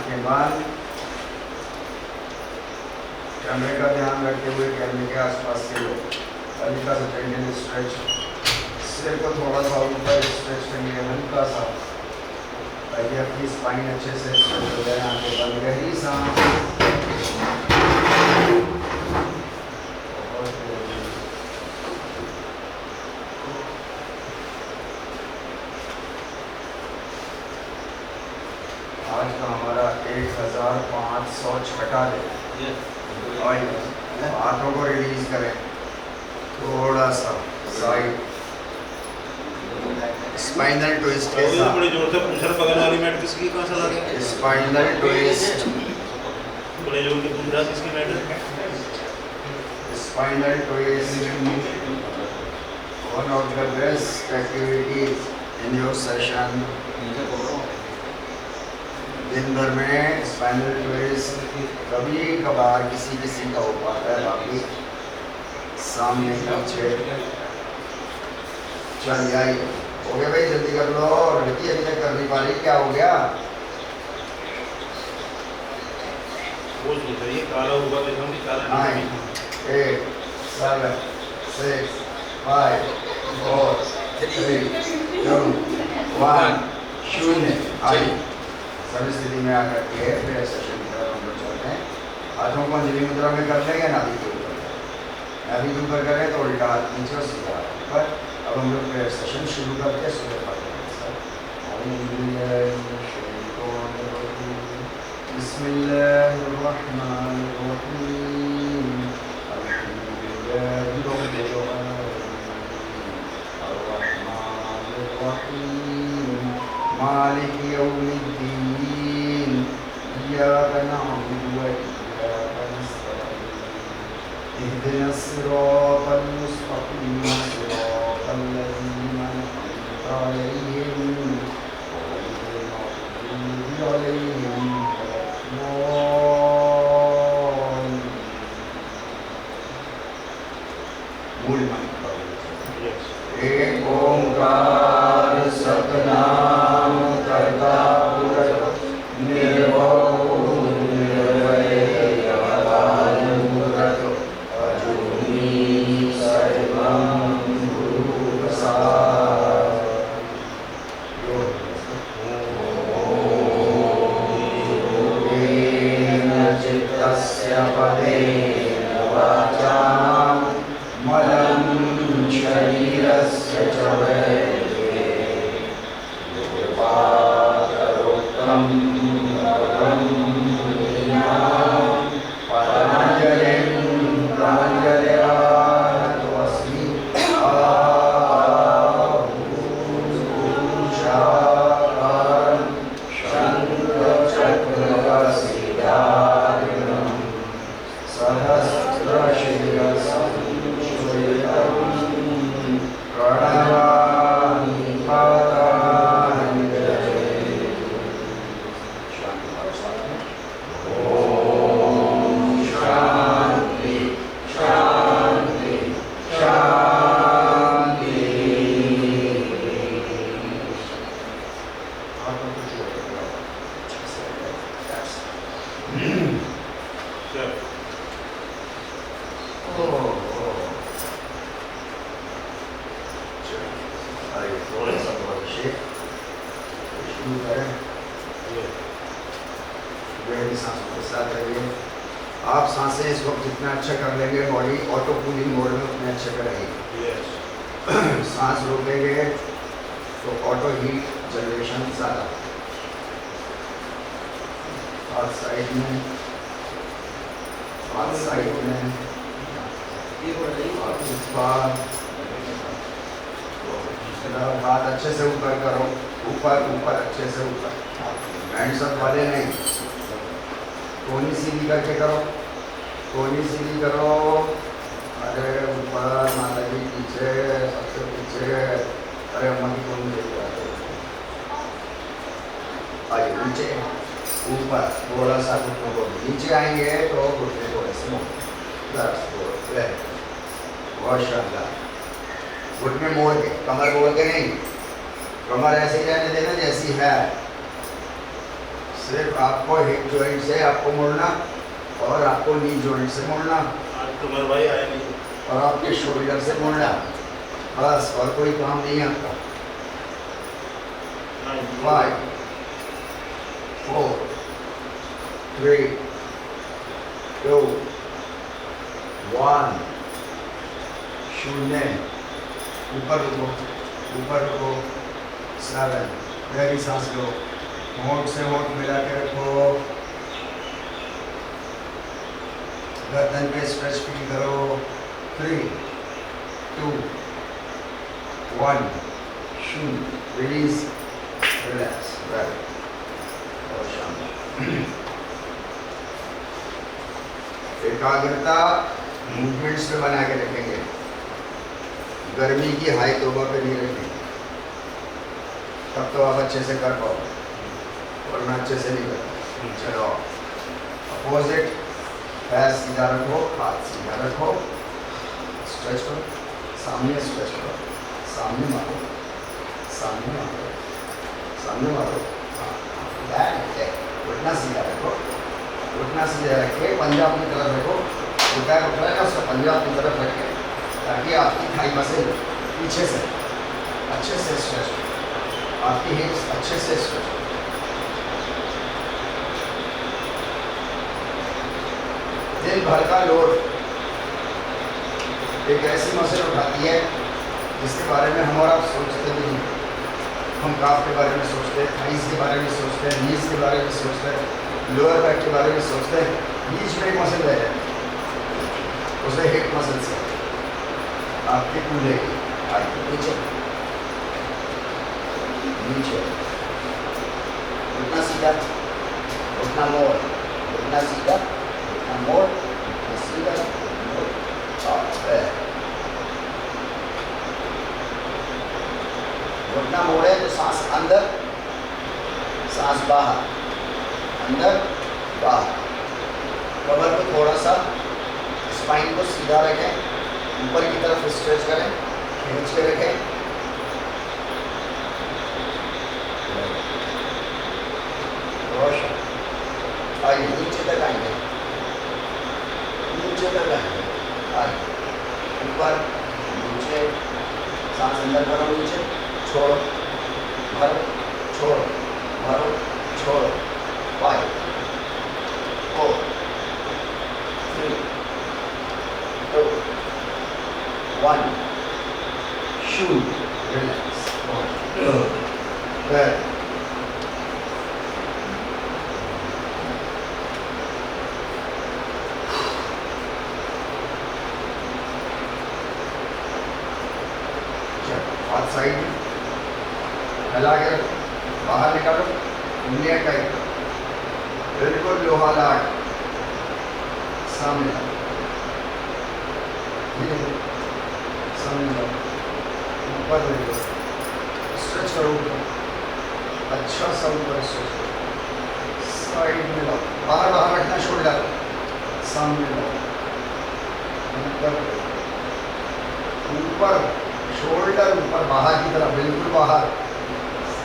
आंखें बंद, कैमरे का ध्यान रखते हुए कैमरे के आसपास के लोग हल्का सा जेंटल स्ट्रेच, सिर को थोड़ा सा ऊपर स्ट्रेच करिए हल्का सा, ताकि अपनी स्पाइन अच्छे से स्ट्रेच हो जाए। आंखें बंद रही सांस, आज का हमारा 1506 है। और हाथों को रिलीज करें थोड़ा सा साइड, स्पाइनल ट्विस्ट के साथ। बड़ी जोर से पूछ रहा बगल वाली मैट किसकी, कहाँ से लगा? स्पाइनल ट्विस्ट, बड़े जोर से पूछ रहा किसकी मैट है? Spinal twist, one of the best activities in your session. दिन भर में स्पाइनल ट्विस्ट कभी कभार किसी किसी का हो पाता है, बाकी सामने पीछे चल जाइए। हो गया भाई, जल्दी कर लो, लड़की अभी तक कर नहीं पा रही, क्या हो गया? वो सोच रही है काला होगा तो हम काला 9 8 7 6 5 4 3 2 1 शून्य। आइए सभी स्थिति में आकर के फिर सेशन की तरफ हम लोग चलते हैं। हाथों को अंजलि मुद्रा में कर लेंगे, नाभि के ऊपर, नाभि के ऊपर करें तो उल्टा हाथ नीचे और सीधा हाथ ऊपर। अब हम लोग फिर सेशन शुरू करते हैं। सूर्य मालिक यौमिद्दीन, इय्याका नअबुदु व इय्याका नस्तईन, इहदिनस सिरातल मुस्तक़ीम, सिरातल लज़ीना अनअमता अलैहिम, गैरिल मग़दूबि अलैहिम वलद्दाल्लीन। मूल मंत्र एक ओंकार सतनाम करता पुरख निर्भव निर्वैर अकालमूर्त अजूनी सर्वं गुरुप्रसाद। योगेन चित्तस्य पदेन वाचां मलं शरीरस्य च वैद्ये योपाकरोक्तं पदं मुनीनां पतञ्जलिं प्राञ्जलिरानतोऽस्मि। आभूषाकारं शङ्खचक्रगदाधरं सहस्रशीर्षं श्रूयतं प्रणमामि पादानि ओम शांति शांति शांति। शुरू करें, गहरी सांसों के साथ रहिए। आप सांसें इस वक्त जितना अच्छा कर लेंगे, बॉडी ऑटो कूलिंग मोड में उतने अच्छे करेगी। सांस रोकेंगे तो ऑटो हीट जनरेशन ज़्यादा। हाथ साइड में, हाथ साइड में, हाथ अच्छे से ऊपर करो, ऊपर ऊपर अच्छे से ऊपर, हैंड्स अप वाले नहीं। कोनी सीधी करके करो, कोनी सीधी करो। अरे ऊपर माता जी पीछे, सबसे पीछे। अरे अम्मा की कोनी देखो, आइए नीचे ऊपर थोड़ा सा घुटनों को नीचे आएंगे तो घुटने थोड़े से बस बहुत शानदार। घुटने मोड़ के, कमर मोड़ के नहीं, कमर ऐसे ही रहने देना जैसी है। सिर्फ आपको हिप जॉइंट से आपको मुड़ना और आपको नी जॉइंट से मुड़ना आज तुम्हारा भाई आया नहीं। और आपके शोल्डर से मुड़ना, बस और कोई काम नहीं आपका। 5 4 3 2 1 शून्य। ऊपर रुको, ऊपर रुको। 7 गहरी सांस लो, होंठ से होंठ मिला के रखो, गर्दन पे स्ट्रेच फील करो। 3 2 1 शून्य। Release, relax. और शांति। एकाग्रता मूवमेंट्स पे बना के रखेंगे, गर्मी की हाई तोबा पे नहीं रखेंगे, तब तो आप अच्छे से कर पाओ, वरना अच्छे से नहीं कर। चलो अपोजिट, पैर सीधा रखो, हाथ सीधा रखो, स्ट्रेच करो, सामने स्ट्रेच करो, सामने मारो, सामने मारो, सामने मारो। उठना सीधा रखो, उठना सीधा रखे, पंजा अपनी तरफ रखो, उठा है ना उसका पंजा अपनी तरफ रखे, ताकि आपकी थाई मसल पीछे से अच्छे से स्ट्रेच हो, आपकी हिप्स अच्छे से स्ट्रेच हो। दिन भर का लोड एक ऐसी मसल उठाती है जिसके बारे में हम और आप सोचते भी नहीं। हम काफ के बारे में सोचते हैं, थाइस के बारे में सोचते हैं, नीज के बारे में सोचते हैं, लोअर बैक के बारे में सोचते हैं। बीच में एक मसल रह जाए, उसे हिप मसल से आपके कूल्हे की आगे नीचे नीचे, उठना सीधा, उठना मोड़, उठना सीधा, उठना मोड़, उठना सीधा, मोड़। घुटना मोड़े तो सांस अंदर, सांस बाहर, अंदर बाहर। कमर को थोड़ा सा, स्पाइन को सीधा रखें, ऊपर की तरफ स्ट्रेच करें, खींच के रखें। आइए नीचे तक आएंगे, नीचे तक आएंगे, आइए ऊपर नीचे, सांस अंदर भरो, नीचे छोड़ो, भरो, छोड़ो, भरो, छोड़ो। 5 4 3 2 1 शून्य। रिलैक्स। हाथ साइड में फैला के रखो, बाहर निकालो, उंगलियां टाइट करो, बिल्कुल लोहा लाट सामने लाओ, सामने लाओ, ऊपर ले लो, स्ट्रेच करो ऊपर, अच्छा सा ऊपर स्ट्रेच करो, साइड में लाओ, बाहर बाहर रखना, शोल्डर सामने लाओ, ऊपर ऊपर शोल्डर ऊपर, बाहर की तरफ, बिल्कुल बाहर,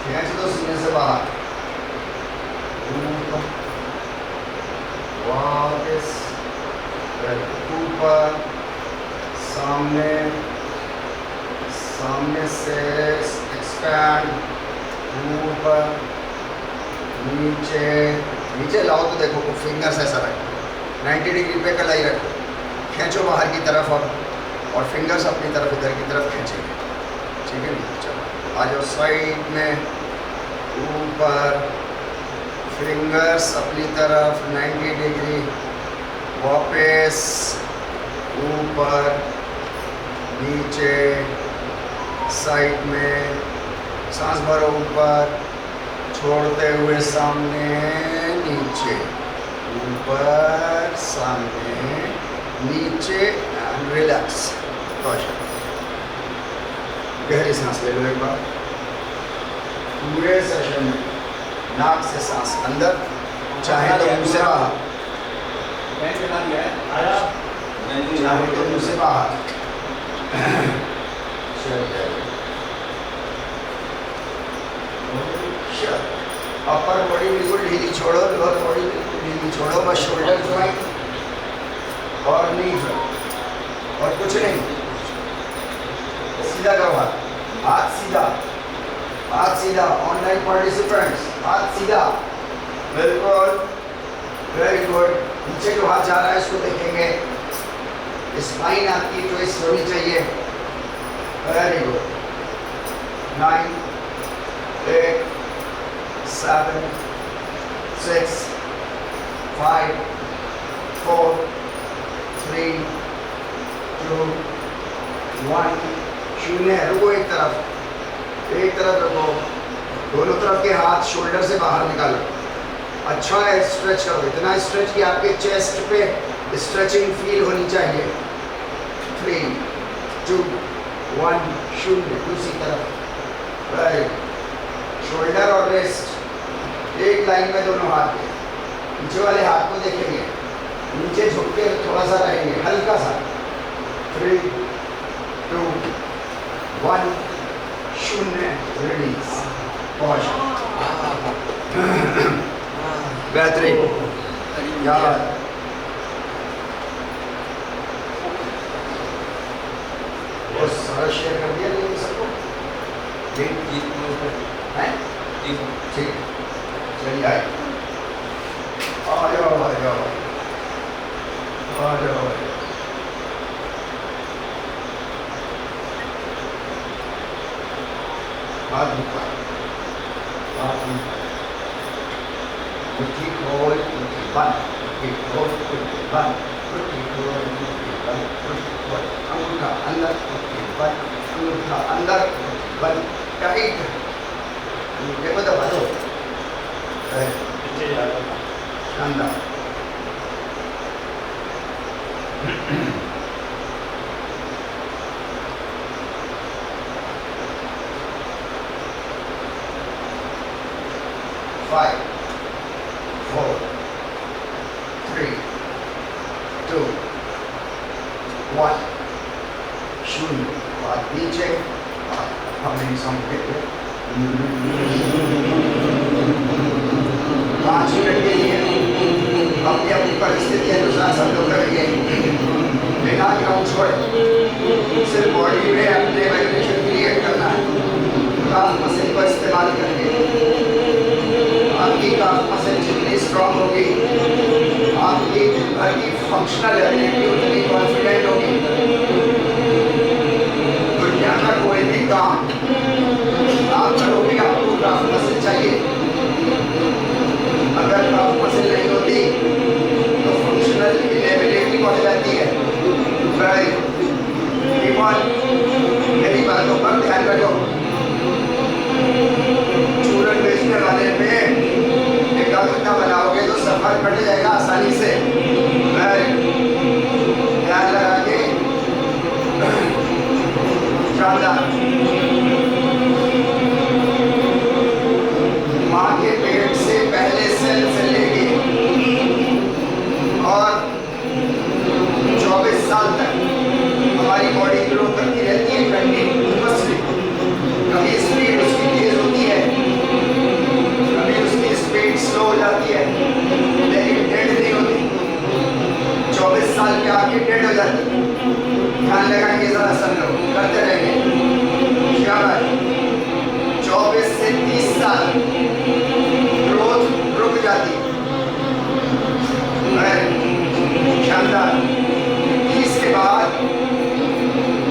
खींच दो सीने से बाहर, ऊपर, वापस ऊपर, सामने, सामने से एक्सपैंड, ऊपर, नीचे, नीचे लाओ तो देखो को फिंगर्स ऐसा रखो, 90 डिग्री पे कलाई रखो, खींचो बाहर की तरफ और फिंगर्स अपनी तरफ इधर की तरफ खींचेंगे, ठीक है ना। चलो आ जाओ साइड में, ऊपर, फिंगर्स अपनी तरफ 90 डिग्री, वापस ऊपर, नीचे, साइड में, सांस भरो ऊपर, छोड़ते हुए सामने, नीचे, ऊपर, सामने, नीचे, एंड रिलैक्स। गहरी सांस ले लो एक बार। पूरे सेशन में नाक से सांस अंदर, चाहे तो मुंह से बाहर, चाहे तो मुंह से बाहर। अपर बॉडी बिल्कुल ढीली छोड़ो, छोड़ो बस शोल्डर ज्वाइंट और नी ज्वाइंट और कुछ नहीं। सीधा करो हाथ, हाथ सीधा, हाथ सीधा। ऑनलाइन पार्टिसिपेंट्स हाथ सीधा, बिल्कुल, वेरी गुड। नीचे जो हाथ जा रहा है इसको देखेंगे, स्पाइन आपकी ट्विस्ट होनी चाहिए। Very good. 9 8 7 6 5 4 3 2 1 शून्य। रुको एक तरफ रुको, दोनों तरफ के हाथ शोल्डर से बाहर निकालो। अच्छा है, स्ट्रेच करो, इतना स्ट्रेच कि आपके चेस्ट पे स्ट्रेचिंग फील होनी चाहिए। 3 2 1 शून्य। दूसरी तरफ, राइट, शोल्डर और रिस्ट एक लाइन में दोनों हाथ के। नीचे वाले हाथ को देखेंगे, नीचे झुक के थोड़ा सा रहेंगे, हल्का सा। 3 2 1 शून्य। Release, pause. बेहतरीन, यार और सारा शेयर कर दिया लेकिन सबको ठीक। चलिए आए, आ जाओ आ जाओ आ जाओ। हाथ ऊपर, हाथ ऊपर, मुट्ठी खोल, मुट्ठी बंद, मुट्ठी खोल, मुट्ठी बंद, मुट्ठी खोल, मुट्ठी बंद, मुट्ठी खोल। अंगूठा अंदर, मुट्ठी बंद, अंगूठा अंदर, मुट्ठी बंद, टाइट। अंगूठे को दबा दो, शानदार। Five, 4 3 2 1 शून्य। हाथ नीचे, हमें समझे 5 मिनट के लिए अपनी अपनी परिस्थिति अनुसार सब लोग करेंगे, बिना ग्राउंड छोड़े। सिर्फ बॉडी में अपने वाइब्रेशन क्रिएट करना है। काफ मसल को इस्तेमाल करके आपकी काफ मसल जितनी स्ट्रॉन्ग होगी, आपकी दिन भर की फंक्शनल एबिलिटी उतनी कॉन्फिडेंट होगी। दुनिया का कोई भी काम आप करोगे, आपको काफ मसल चाहिए। अगर काफ मसल नहीं होती तो फंक्शनल इनेबिलिटी बढ़ जाती है। मेरी बातों पर ध्यान रखो। चूरन बेचने वाले पे एकाग्रता बनाओगे तो सफर कट जाएगा आसानी से। ध्यान लगा के, शानदार। माँ के पेट से पहले सेल से लेके और 24 साल तक हमारी बॉडी ग्रो करती रहती है कंटिन्यूअसली। कभी स्पीड उसकी तेज होती है, कभी उसकी स्पीड स्लो हो जाती है, लेकिन डेड नहीं होती। 24 साल के आगे डेड हो जाती है। ध्यान लगाएंगे, जरा सब लोग करते रहेंगे। क्या बात, 24 से 30 साल ग्रोथ रुक जाती है। शानदार। 30 के बाद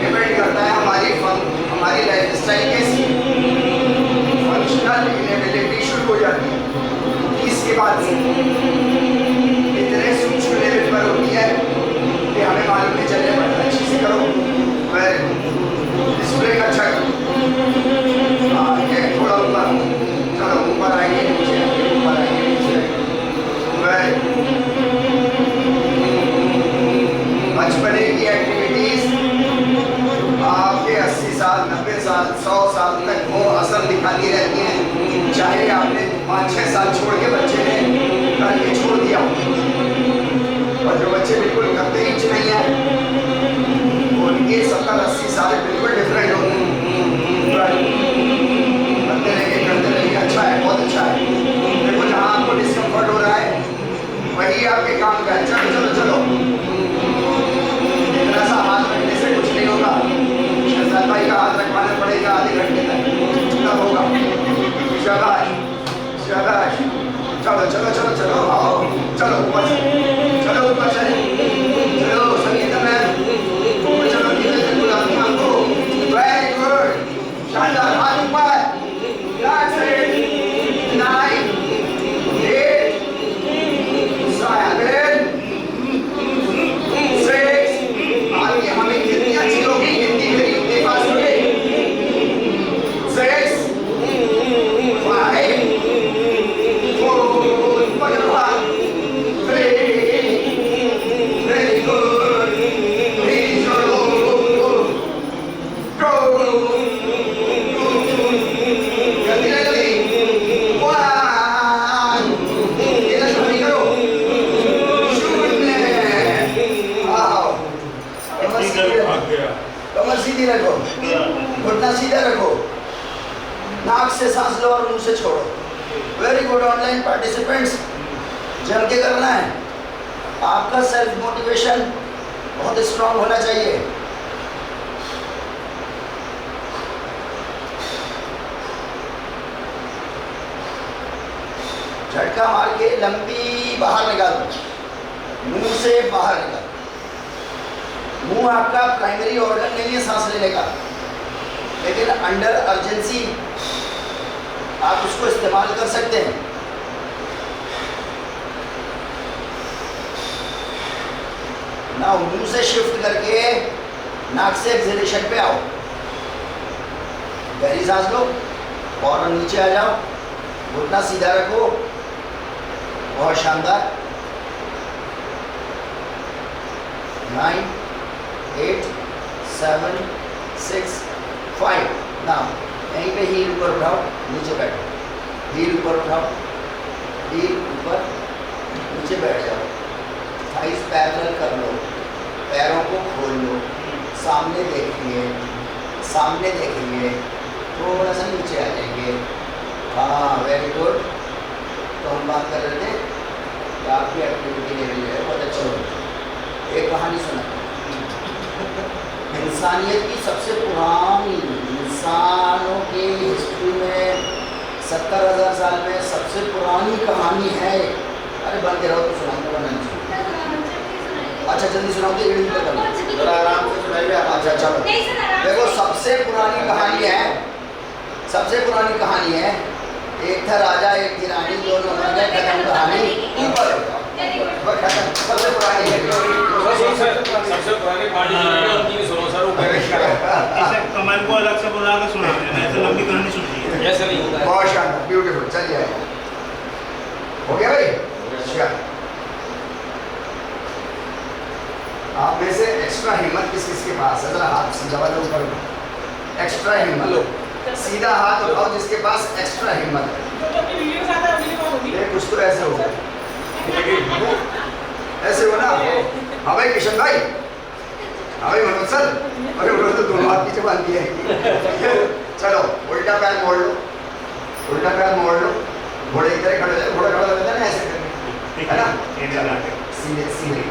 डिपेंड करता है हमारी लाइफ स्टाइल कैसी है। फंक्शनल इनेबिलिटी शुरू हो जाती है 30 के बाद से। इतने सूक्ष्म लेवल पर होती है कि हमें मालूम नहीं चलने पड़ता। अच्छे से करो, डिस्प्ले अच्छा करो। थोड़ा ऊपर, चलो ऊपर आएंगे, नीचे ऊपर आएंगे, नीचे। बचपने की एक्टिविटीज आपके 80 साल 90 साल 100 साल तक वो असर दिखाती रहती हैं। चाहे आपने 5-6 साल छोड़ के बच्चे ने करके छोड़ दिया, और जो बच्चे बिल्कुल करते ही नहीं है उनके 70-80 साल बिल्कुल डिफरेंट होते हैं। करते रहिए, अच्छा है, बहुत अच्छा है। देखो जहाँ आपको डिस्कम्फर्ट हो रहा है वही गया, चलो चलो चलो। इतना सा हाथ रखने से कुछ नहीं होगा, शहजाद भाई का हाथ रखवाना पड़ेगा आधे घंटे तक, तब होगा। शाबाश शाबाश, चलो चलो चलो चलो, आओ चलो ऊपर से, चलो ऊपर से, चलो संगीता मैम ऊपर चलो, धीरे धीरे बुलाती हूँ आपको। वेरी गुड, शानदार, हाथ ऊपर, 9 8 7 6, आगे हमें कितनी अच्छी होगी, हिंदी मेरी उतनी फास्ट होगी। 6 5 4 3 very good, please go जल्दी जल्दी, 1 ये जल्दी करो, 0। आओ, कमर सीधी रखो, घुटना सीधा रखो, नाक से सांस लो और मुंह से छोड़ो। वेरी गुड ऑनलाइन पार्टिसिपेंट्स, जम के करना है। आपका सेल्फ मोटिवेशन बहुत स्ट्रांग होना चाहिए। झटका मार के लंबी बाहर निकालो, मुंह से बाहर निकालो। मुंह आपका प्राइमरी ऑर्गन नहीं है सांस लेने का, लेकिन अंडर अर्जेंसी आप उसको इस्तेमाल कर सकते हैं। ना मुंह से शिफ्ट करके नाक से एक्सहेलेशन पे आओ, गहरी सांस लो और नीचे आ जाओ, घुटना सीधा रखो, बहुत शानदार। 9 8 7 6 5, नाउ यहीं पे हील ऊपर उठाओ, नीचे बैठो, हील ऊपर उठाओ, हील ऊपर, नीचे बैठ जाओ, थाइस पैरेलल कर लो, पैरों को खोल लो, सामने देखिए, सामने देखिए, थोड़ा सा नीचे आ जाएंगे। हाँ वेरी गुड। तो हम बात कर रहे थे कि आपकी एक्टिविटी लेवल जो है बहुत अच्छा हो। एक कहानी सुना, इंसानियत की सबसे पुरानी, इंसानों की हिस्ट्री में 70,000 साल में सबसे पुरानी कहानी है। अरे बंद रहो तो सुनाऊंगा, वरना नहीं सुनाऊंगा। अच्छा जल्दी सुनाओ तो ईडी कर लो, थोड़ा आराम से सुनाइए। अच्छा चलो देखो, सबसे पुरानी कहानी है, सबसे पुरानी कहानी है, एक था राजा एक थी रानी, दोनों मर गए, खत्म कहानी। ऊपर खत्म, सबसे पुरानी है, सबसे पुरानी पार्टी कमाल को अलग से बुला के सुना देना, ऐसे लंबी कहानी सुन ली ऐसा नहीं होता है। बहुत शानदार, ब्यूटीफुल। चलिए हो गया भाई। अच्छा आप में से एक्स्ट्रा हिम्मत किस किस के पास है, जरा हाथ जबरदस्त ऊपर उठाओ, एक्स्ट्रा हिम्मत, सीधा हाथ उठाओ जिसके पास एक्स्ट्रा हिम्मत है। ये कुछ तो ऐसे हो, ऐसे हो ना। हाँ भाई किशन भाई, हाँ भाई मनोज सर, अरे उन्होंने तो दोनों हाथ पीछे बांध दिए। चलो उल्टा पैर मोड़ लो, उल्टा पैर मोड़ लो, घोड़े की तरह खड़े हो जाए, घोड़ा खड़ा रहता है ना ऐसे करके, है ना, सीधे सीधे।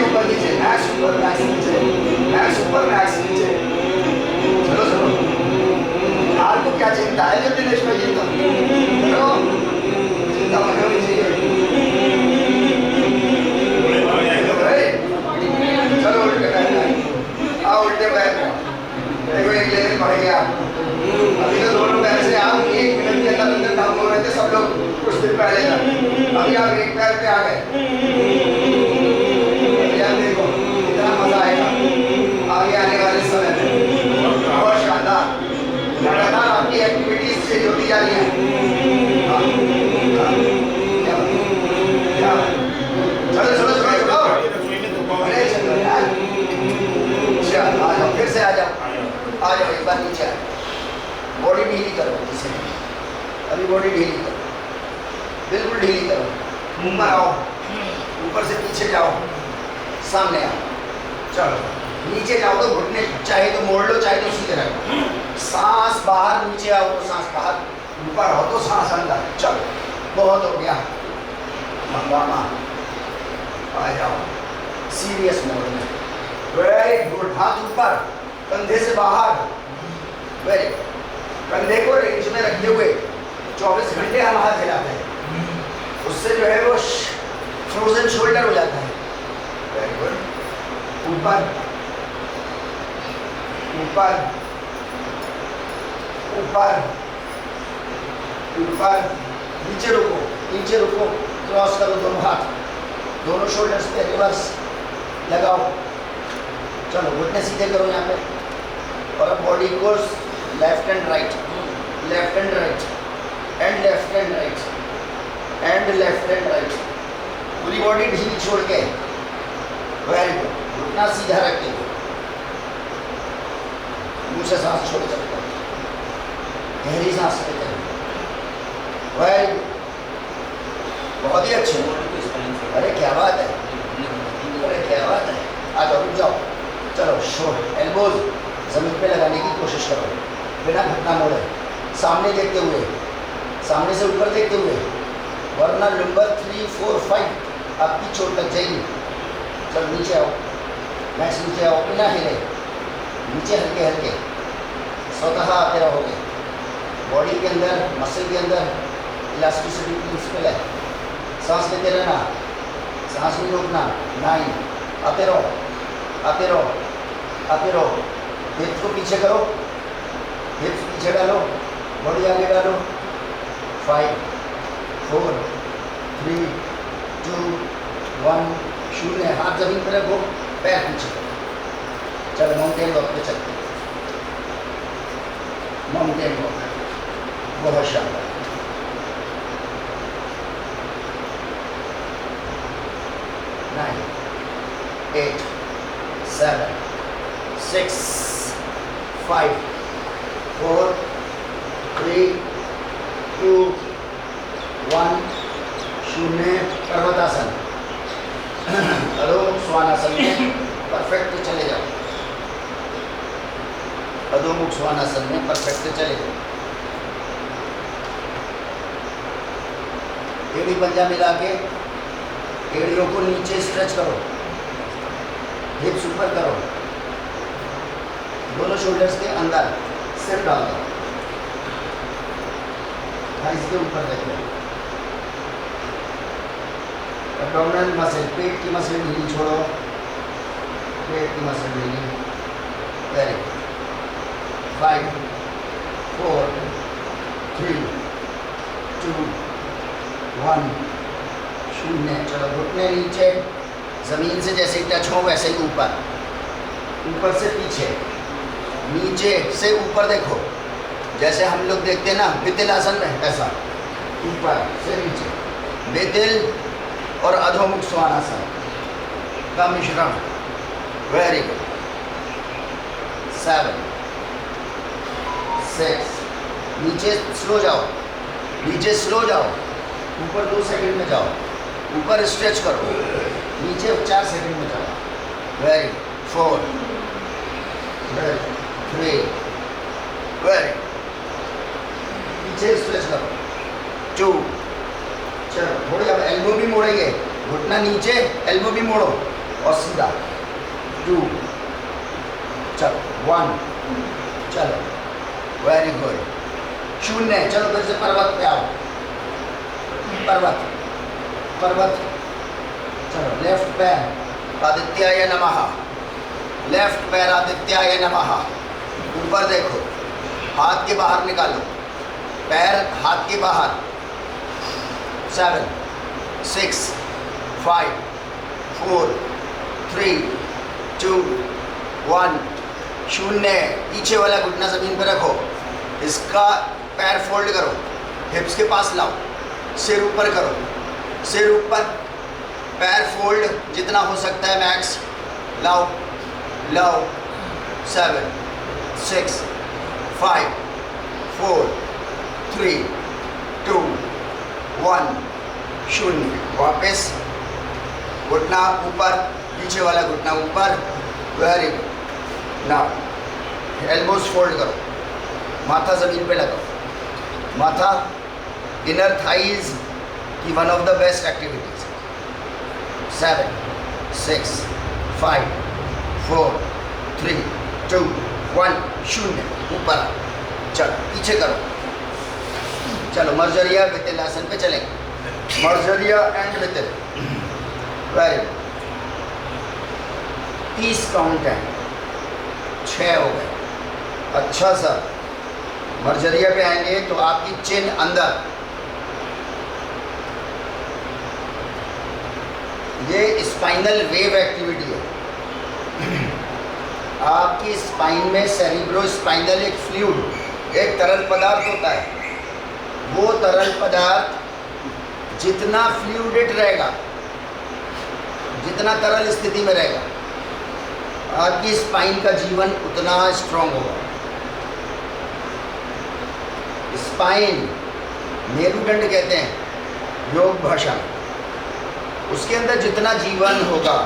ऊपर नीचे, मैक्स ऊपर मैक्स नीचे, मैक्स ऊपर मैक्स नीचे। चलो चलो, आपको क्या चिंता है जब दिनेश भाई जीता? चलो चिंता मत होनी चाहिए। चलो उल्टे पैर, आओ उल्टे पैर, देखो एक लेवल बढ़ गया। अभी तो दोनों पैर से आप 1 मिनट के अंदर अंदर डाउन हो रहे थे सब लोग कुछ दिन पहले तक, अभी आप एक पैर पे आ गए। देखो कितना मजा आएगा आगे आने वाले समय में, बहुत शानदार। लगातार आपकी एक्टिविटीज चेंज होती जा रही है। चलो चलो चलो चलो, अरे चलो यार, आ जाओ, फिर से आ जाओ, आ जाओ, एक बार नीचे आ जाओ, बॉडी ढीली करो, इसे अभी बॉडी ढीली करो, बिल्कुल ढीली करो, ऊपर आओ, ऊपर से पीछे जाओ, सामने आओ, चलो नीचे जाओ तो घुटने चाहे तो मोड़ लो, चाहे तो सीधे रखो। सांस बाहर, नीचे आओ तो सांस बाहर, ऊपर आओ तो सांस अंदर। चलो, बहुत हो गया। हंगामा, आ जाओ सीरियस मोड में। Very good. हाथ ऊपर, कंधे से बाहर। वेरी, कंधे को रेंज में रखते हुए 24 घंटे हम हाथ हिलाते हैं, उससे जो है वो फ्रोजन शोल्डर हो जाता है। Very good. ऊपर ऊपर ऊपर ऊपर, नीचे रुको, नीचे रुको, क्रॉस करो दोनों हाथ, दोनों शोल्डर्स पे रिवर्स लगाओ। चलो, घुटने सीधे करो यहाँ पे, और अब बॉडी को left and right, left and right, and left and right, and left and right, पूरी बॉडी ढीली छोड़ के। Very good. घुटना सीधा रख के, मुंह से सांस छोड़ सकते हो, गहरी सांस लेते हैं। वेरी गुड, बहुत ही अच्छे। अरे क्या बात है, अरे क्या बात है। आ जाओ, रुक जाओ। चलो, शोल्डर, एल्बोज जमीन पे लगाने की कोशिश करो, बिना घुटना मोड़े, सामने देखते हुए, सामने से ऊपर देखते हुए, वरना नंबर 3, 4, 5 आपकी चोट लग जाएगी। चलो, नीचे आओ, मैक्स नीचे आओ, बिना हिले, नीचे हल्के हल्के स्वतः आते रहोगे। बॉडी के अंदर, मसल के अंदर इलास्टिसिटी प्रिंसिपल है। सांस लेते रहना, सांस नहीं रोकना। 9, आते रहो, आते रहो, आते रहो। हिप्स को पीछे करो, हिप्स पीछे डालो, बॉडी आगे डालो। 5, 4, 3, 2, 1, 0। हाथ जमीन पर रखो, पैर पीछे। चलो, माउंटेन वॉक पे चलते हैं। माउंटेन वॉक, बहुत शानदार। Nine, 8, 7, 6, 5, 4, 3, 2, 1, 0। पर्वतासन, अधोमुख स्वानासन में परफेक्ट चले जाओ, अधोमुख स्वानासन में परफेक्ट चले जाओ। एड़ी पंजा मिला के एड़ियों को नीचे स्ट्रेच करो, हिप्स ऊपर करो, दोनों शोल्डर्स के अंदर सिर डाल दो, थाइस के ऊपर देखो। एब्डोमिनल मसल, पेट की मसल ढीली छोड़ो, पेट की मसल ढीली। Very good. 5, 4, 3, 2, 1, 0। चलो, घुटने नीचे, जमीन से जैसे टच हो वैसे ही ऊपर, ऊपर से पीछे, नीचे से ऊपर देखो, जैसे हम लोग देखते हैं ना वितिल आसन में, ऐसा ऊपर से नीचे। वितिल और अधोमुख स्वानासन का मिश्रण। Very good. 7, 6, नीचे स्लो जाओ, नीचे स्लो जाओ, ऊपर 2 सेकंड में जाओ, ऊपर स्ट्रेच करो, नीचे 4 सेकंड में जाओ। वेरी 4, 3, वेरी, पीछे स्ट्रेच करो। 2, चलो, थोड़ी अब एल्बो भी मोड़ेंगे, घुटना नीचे, एल्बो भी मोड़ो और सीधा। 2, चलो, 1, चलो, वेरी गुड। 0। चलो, फिर से पर्वत पे आओ, पर्वत, पर्वत। चलो, लेफ्ट पैर आदित्याय नमः, लेफ्ट पैर आदित्याय नमः। ऊपर देखो, हाथ के बाहर निकालो, पैर हाथ के बाहर। 7, 6, 5, 4, 3, 2, 1, 0। पीछे वाला घुटना जमीन पर रखो, इसका पैर फोल्ड करो, हिप्स के पास लाओ, सिर ऊपर करो, सिर ऊपर, पैर फोल्ड जितना हो सकता है मैक्स लाओ, लाओ। 7, 6, 5, 4, 3, 2, 1, 0। वापस घुटना ऊपर, पीछे वाला घुटना ऊपर, very good. Now elbows fold करो, माथा ज़मीन पे लगाओ। माथा इनर थाइज की one of the best activities. 7 6 5 4 3 2 1 शून्य। ऊपर चलो, पीछे करो। चलो मर्जरिया वितिलासन पे चलेंगे। मर्जरिया एंड वितिल। Very good. 30 काउंट है, 6 हो गए। अच्छा सर, मर्जरिया पे आएंगे तो आपकी चिन अंदर, ये स्पाइनल वेव एक्टिविटी है। आपकी स्पाइन में सेरिब्रो स्पाइनल एक फ्लूइड, एक तरल पदार्थ होता है। वो तरल पदार्थ जितना फ्लूइडेट रहेगा, जितना तरल स्थिति में रहेगा, आपकी स्पाइन का जीवन उतना स्ट्रांग होगा। स्पाइन मेरुदंड कहते हैं योग भाषा में। उसके अंदर जितना जीवन होगा,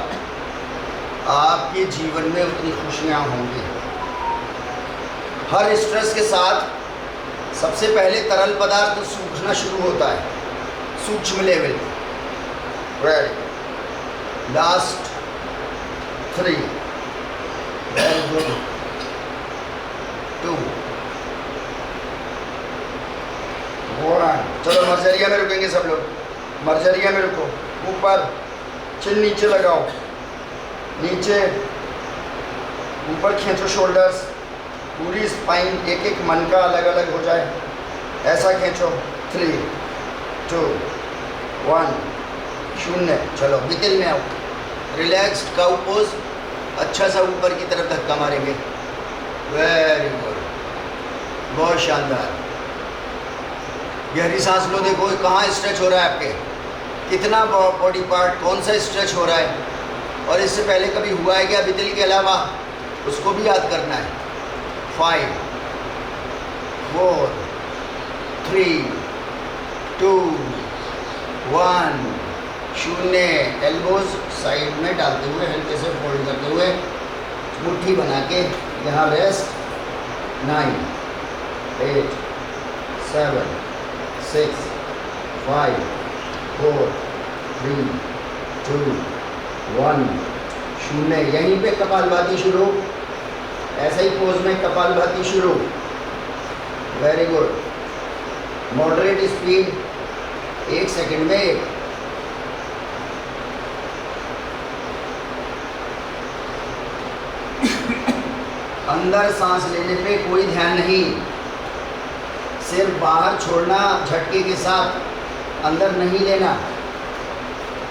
आपके जीवन में उतनी खुशियाँ होंगी। हर स्ट्रेस के साथ सबसे पहले तरल पदार्थ सूखना शुरू होता है, सूक्ष्म लेवल पे। लास्ट 3 2 1। चलो मर्जरिया में रुकेंगे सब लोग। मर्जरिया में रुको। ऊपर चिन नीचे लगाओ, नीचे ऊपर खींचो शोल्डर्स, पूरी स्पाइन एक एक मन का अलग अलग हो जाए, ऐसा खींचो। 3 2 1 शून्य। चलो वितिल में आओ। Relaxed cow pose. अच्छा सा ऊपर की तरफ धक्का मारेंगे। वेरी गुड, बहुत शानदार। गहरी सांस लो। देखो कहाँ स्ट्रेच हो रहा है आपके, कितना बॉडी पार्ट कौन सा स्ट्रेच हो रहा है, और इससे पहले कभी हुआ है क्या वितिल के अलावा, उसको भी याद करना है। 5 4 3 2 1 शून्य। एल्बोज साइड में डालते हुए, हल्के से फोल्ड करते हुए, मुट्ठी बना के यहाँ रेस्ट। 9 8 7 6 5 4 3 2 1 शून्य। यहीं पे कपालभाति शुरू। ऐसे ही पोज में कपालभाति शुरू। Very good. Moderate speed, 1 second में 1। अंदर सांस लेने पे कोई ध्यान नहीं, सिर्फ बाहर छोड़ना झटके के साथ, अंदर नहीं लेना।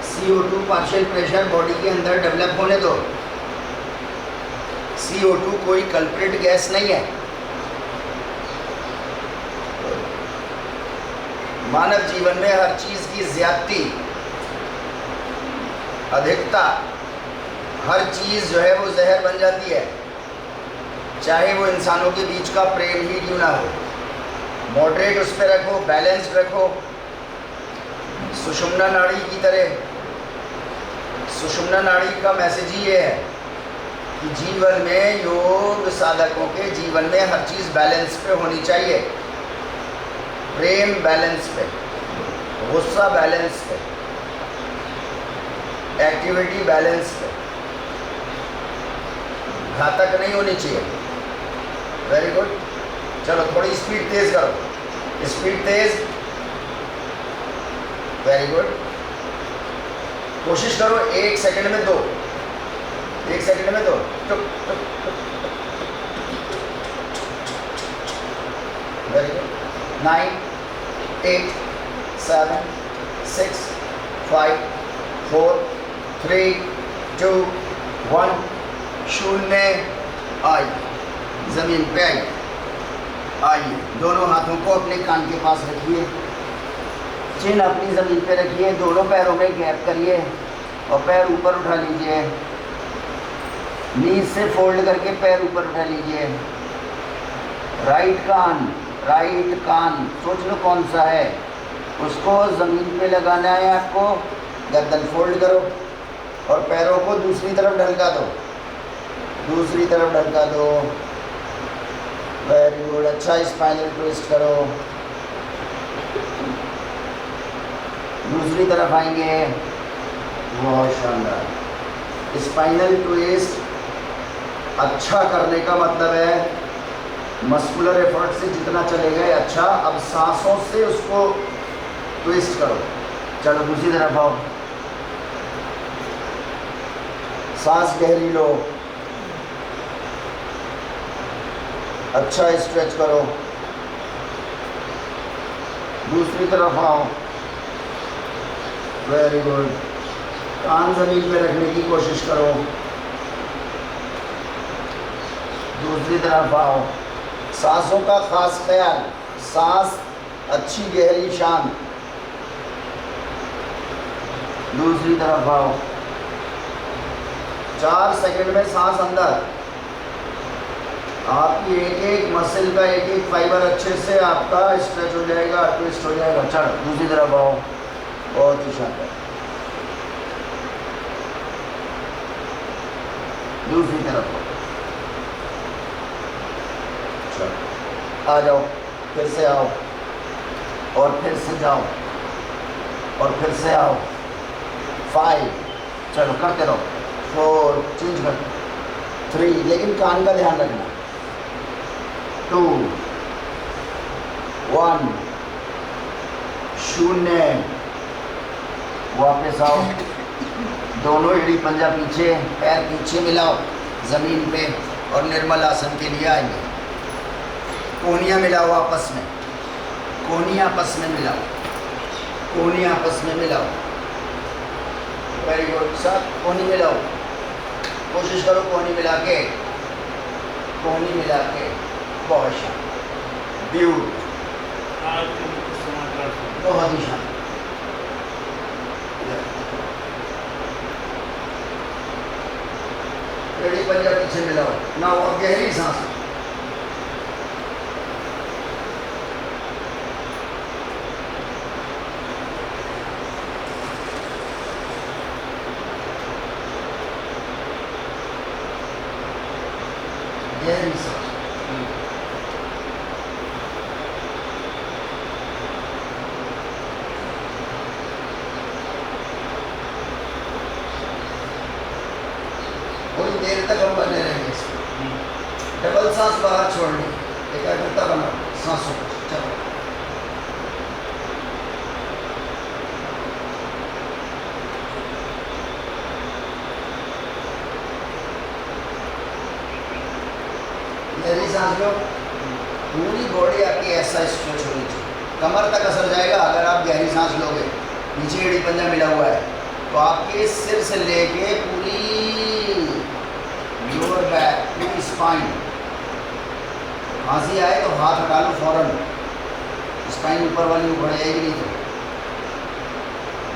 CO2 पार्शियल प्रेशर बॉडी के अंदर डेवलप होने दो। CO2 कोई कल्प्रिट गैस नहीं है। मानव जीवन में हर चीज़ की ज्यादती, अधिकता, हर चीज़ जो है वो जहर बन जाती है, चाहे वो इंसानों के बीच का प्रेम ही क्यों ना हो। मॉडरेट उस पर रखो, बैलेंस्ड रखो। सुषुम्ना नाड़ी की तरह, सुषुम्ना नाड़ी का मैसेज ही ये है कि जीवन में योग साधकों के जीवन में हर चीज़ बैलेंस पे होनी चाहिए। प्रेम बैलेंस पे, गुस्सा बैलेंस पे, एक्टिविटी बैलेंस पे, घातक नहीं होनी चाहिए। Very good. चलो थोड़ी स्पीड तेज करो, स्पीड तेज। Very good. कोशिश करो 1 सेकंड में 2, 1 सेकंड में 2। टुक टुक टुक। Very good. 9 8 7 6 5 4 3 2 1 शून्य। आइए ज़मीन पे आइए। आइए दोनों हाथों को अपने कान के पास रखिए, चिन अपनी ज़मीन पे रखिए, दोनों पैरों में गैप करिए और पैर ऊपर उठा लीजिए। नीज से फोल्ड करके पैर ऊपर उठा लीजिए। राइट कान सोच लो कौन सा है, उसको ज़मीन पे लगाना है आपको। गर्दन फोल्ड करो और पैरों को दूसरी तरफ ढलका दो। दूसरी तरफ ढका दो। वेरी गुड, अच्छा स्पाइनल ट्विस्ट करो। दूसरी तरफ आएंगे, बहुत शानदार। स्पाइनल ट्विस्ट अच्छा करने का मतलब है मस्कुलर एफर्ट से जितना चले गए अच्छा, अब सांसों से उसको ट्विस्ट करो। चलो दूसरी तरफ आओ, सांस गहरी लो, अच्छा स्ट्रेच करो। दूसरी तरफ आओ, वेरी गुड, कान जमीन पे रखने की कोशिश करो। दूसरी तरफ आओ, सांसों का खास ख्याल, सांस अच्छी गहरी शांत। दूसरी तरफ आओ, 4 सेकंड में सांस अंदर। आपकी एक एक मसल का एक एक फाइबर अच्छे से आपका स्ट्रेच हो जाएगा, ट्विस्ट हो जाएगा। चलो दूसरी तरफ आओ, बहुत ही शानदार। दूसरी तरफ चलो, आ जाओ, फिर से आओ और फिर से जाओ और फिर से आओ। 5, चलो करते रहो। 4, चेंज कर। 3, लेकिन कान का ध्यान रखना। 2, 1, 0। वापस आओ, दोनों एड़ी पंजा पीछे, पैर पीछे मिलाओ ज़मीन पे और निर्मल आसन के लिए आएंगे। कोहनियाँ मिलाओ आपस में, कोहनियाँ आपस में मिलाओ, कोहनियाँ आपस में मिलाओ। वेरी गुड, सब कोहनी मिलाओ, कोशिश करो कोहनी मिला के, कोहनी मिला के। बहुत शांत, ब्यूटी, आज के मुख्य समाचार सुनो। बहुत ही शांत। एड़ी पंजा पीछे मिलाओ ना, और गहरी सांस। गहरी सांस। थोड़ी देर तक हम बने रहेंगे इसमें। डबल सांस बाहर छोड़नी, एकाग्रता बनाओ सांसों को। चलो गहरी सांस लो, पूरी बॉडी आपकी ऐसा स्ट्रेच होनी चाहिए, कमर तक असर जाएगा अगर आप गहरी सांस लोगे। नीचे एड़ी पंजा मिला हुआ है तो आपके सिर से लेके पूरी लोअर बैक, पूरी स्पाइन। खांसी आए तो हाथ हटा लो फौरन, स्पाइन ऊपर वाली ऊपर जाएगी नहीं तो।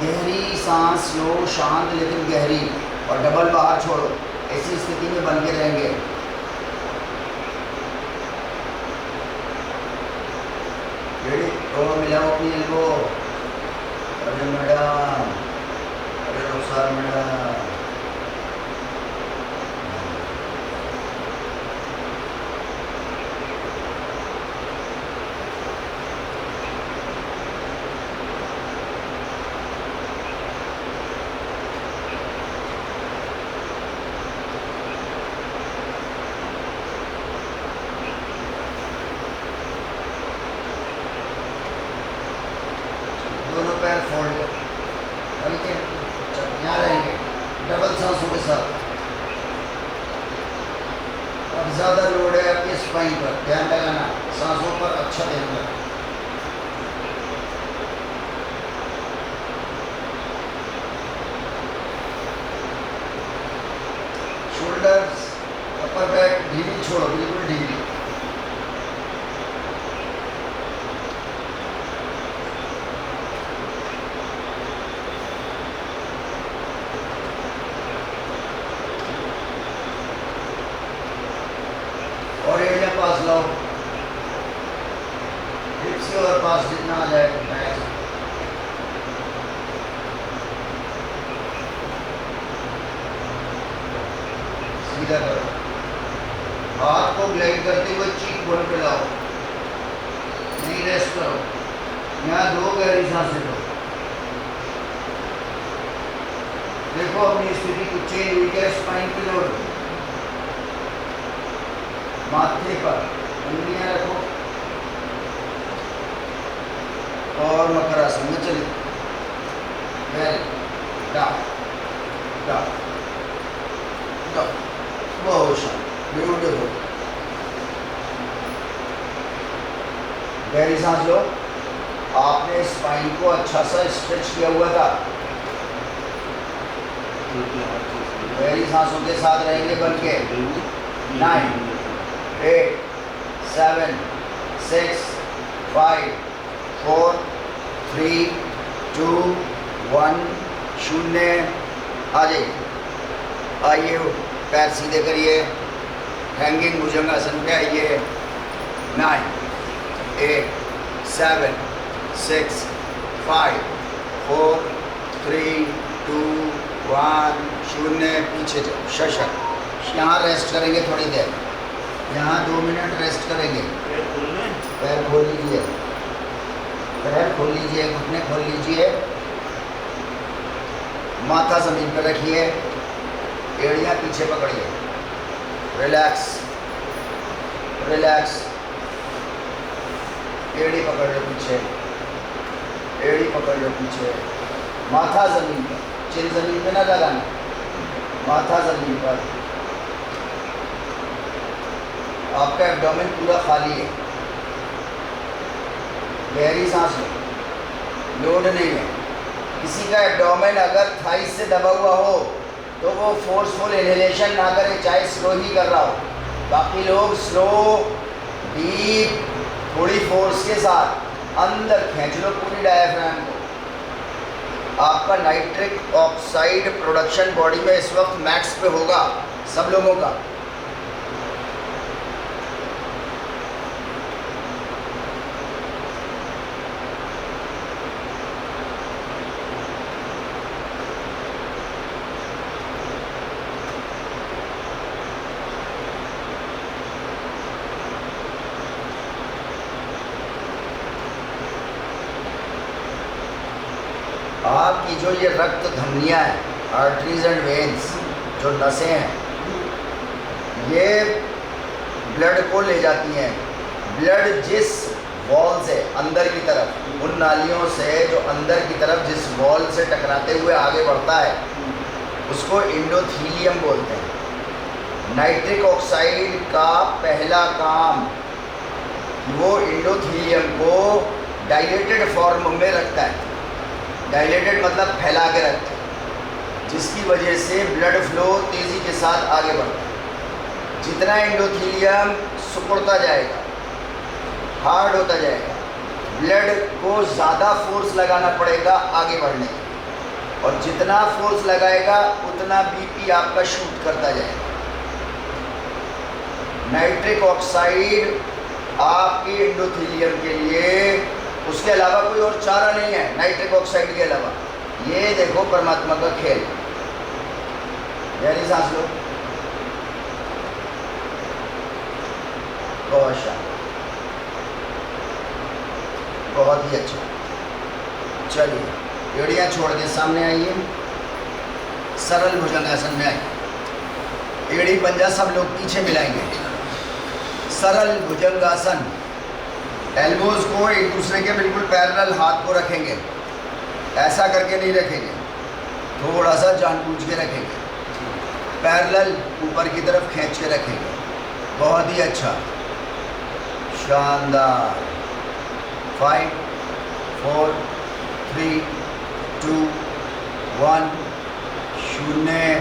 गहरी सांस लो, शांत लेकिन गहरी, और डबल बाहर छोड़ो। ऐसी स्थिति में बन के रहेंगे। दोनों मिलाओ अपनी एल्बो। अरे मैडम, अरे रुखसार मैडम, दोनों पैर फोल्ड करो, हल्के यहाँ रहेंगे डबल सांसों के साथ। अब ज़्यादा लोड है आपके स्पाइन पर, ध्यान लगाना, सांसों पर अच्छा ध्यान रखना। शोल्डर्स, अपर बैक ढीली छोड़ो, बिल्कुल ढीली। और एरिया पास लाओ, हिप्स के और पास जितना आ जाए बैक। सीधा करो। हाथ को ग्लाइड करते हुए चीक बोन पे लाओ, नहीं रेस्ट करो। यहाँ 2 गहरी सांसें लो। देखो अपनी स्थिति कुछ चेंज हुई क्या? स्पाइन पे लोड, माथे पर उंगलियां रखो और मकरासन में चले। वेल डाउन डाउन डाउन, बहुत शांत, ब्यूटीफुल। गहरी सांस लो। आपने स्पाइन को अच्छा सा स्ट्रेच किया हुआ था। गहरी सांसों के साथ रहेंगे बन के। 9 8 7 6 5 4 3 2 1 0। आ जाइए, आइए, पैर सीधे करिए, हैंगिंग भुजंगासन पे आइए। 9 8 7 6 5 4 3 2 1 0। पीछे जाओ, शशक। यहाँ रेस्ट करेंगे थोड़ी देर, यहाँ 2 मिनट रेस्ट करेंगे। पैर खोल लीजिए, पैर खोल लीजिए, घुटने खोल लीजिए, माथा जमीन पर रखिए, एड़ियाँ पीछे पकड़िए। Relax relax. एड़ी पकड़ लो पीछे, एड़ी पकड़ लो पीछे, माथा जमीन पर, चिन जमीन पे ना लगाना, माथा जमीन पर। आपका एब्डोमेन पूरा खाली है। गहरी सांस लो, लोड नहीं है। किसी का एब्डोमेन अगर थाइस से दबा हुआ हो तो वो फोर्सफुल इनहेलेशन ना करे, चाहे स्लो ही कर रहा हो। बाकी लोग स्लो, डीप, थोड़ी फोर्स के साथ अंदर खींच लो पूरी डायफ्राम को। आपका नाइट्रिक ऑक्साइड प्रोडक्शन बॉडी में इस वक्त मैक्स पे होगा सब लोगों का। आपकी जो ये रक्त धमनियाँ हैं, आर्टरीज एंड वेन्स, जो नसें हैं, ये ब्लड को ले जाती हैं। ब्लड जिस वॉल से अंदर की तरफ, उन नालियों से जो अंदर की तरफ जिस वॉल से टकराते हुए आगे बढ़ता है, उसको एंडोथीलियम बोलते हैं। नाइट्रिक ऑक्साइड का पहला काम वो एंडोथीलियम को डायलेटेड फॉर्म में रखता है। डायलेटेड मतलब फैला के रखता है, जिसकी वजह से ब्लड फ्लो तेज़ी के साथ आगे बढ़ता है। जितना एंडोथीलियम सिकुड़ता जाएगा, हार्ड होता जाएगा, ब्लड को ज़्यादा फोर्स लगाना पड़ेगा आगे बढ़ने के, और जितना फोर्स लगाएगा उतना बीपी आपका शूट करता जाएगा। नाइट्रिक ऑक्साइड आपके एंडोथीलियम के लिए, उसके अलावा कोई और चारा नहीं है नाइट्रिक ऑक्साइड के अलावा। ये देखो परमात्मा का खेल। गहरी सांस लो, बहुत शांत, बहुत ही अच्छा। चलिए, एड़ियाँ छोड़ के सामने आइए, सरल भुजंगासन में आइए। एड़ी पंजा सब लोग पीछे मिलाएंगे। सरल भुजंगासन। एल्बोज को एक दूसरे के बिल्कुल पैरेलल हाथ को रखेंगे, ऐसा करके नहीं रखेंगे, थोड़ा सा जानबूझ के रखेंगे, पैरेलल ऊपर की तरफ खींच के रखेंगे। बहुत ही अच्छा, शानदार। 5 4 3 2 1 0।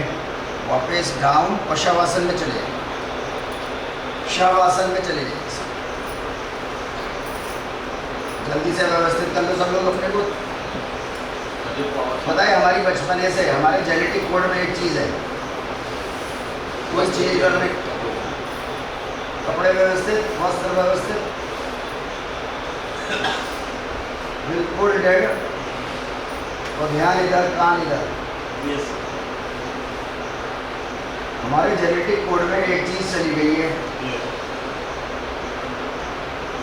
वापस डाउन, पश्चावासन में चले जाए, शवासन में चले जाए। जल्दी से व्यवस्थित कर लो सब लोग अपने को। पता है हमारी बचपने से हमारे जेनेटिक कोड में एक चीज़ है, कोई चीज करने, कपड़े व्यवस्थित, वस्त्र व्यवस्थित, बिल्कुल डेड, और ध्यान इधर, कान इधर। हमारे जेनेटिक कोड में एक चीज़ चली गई है,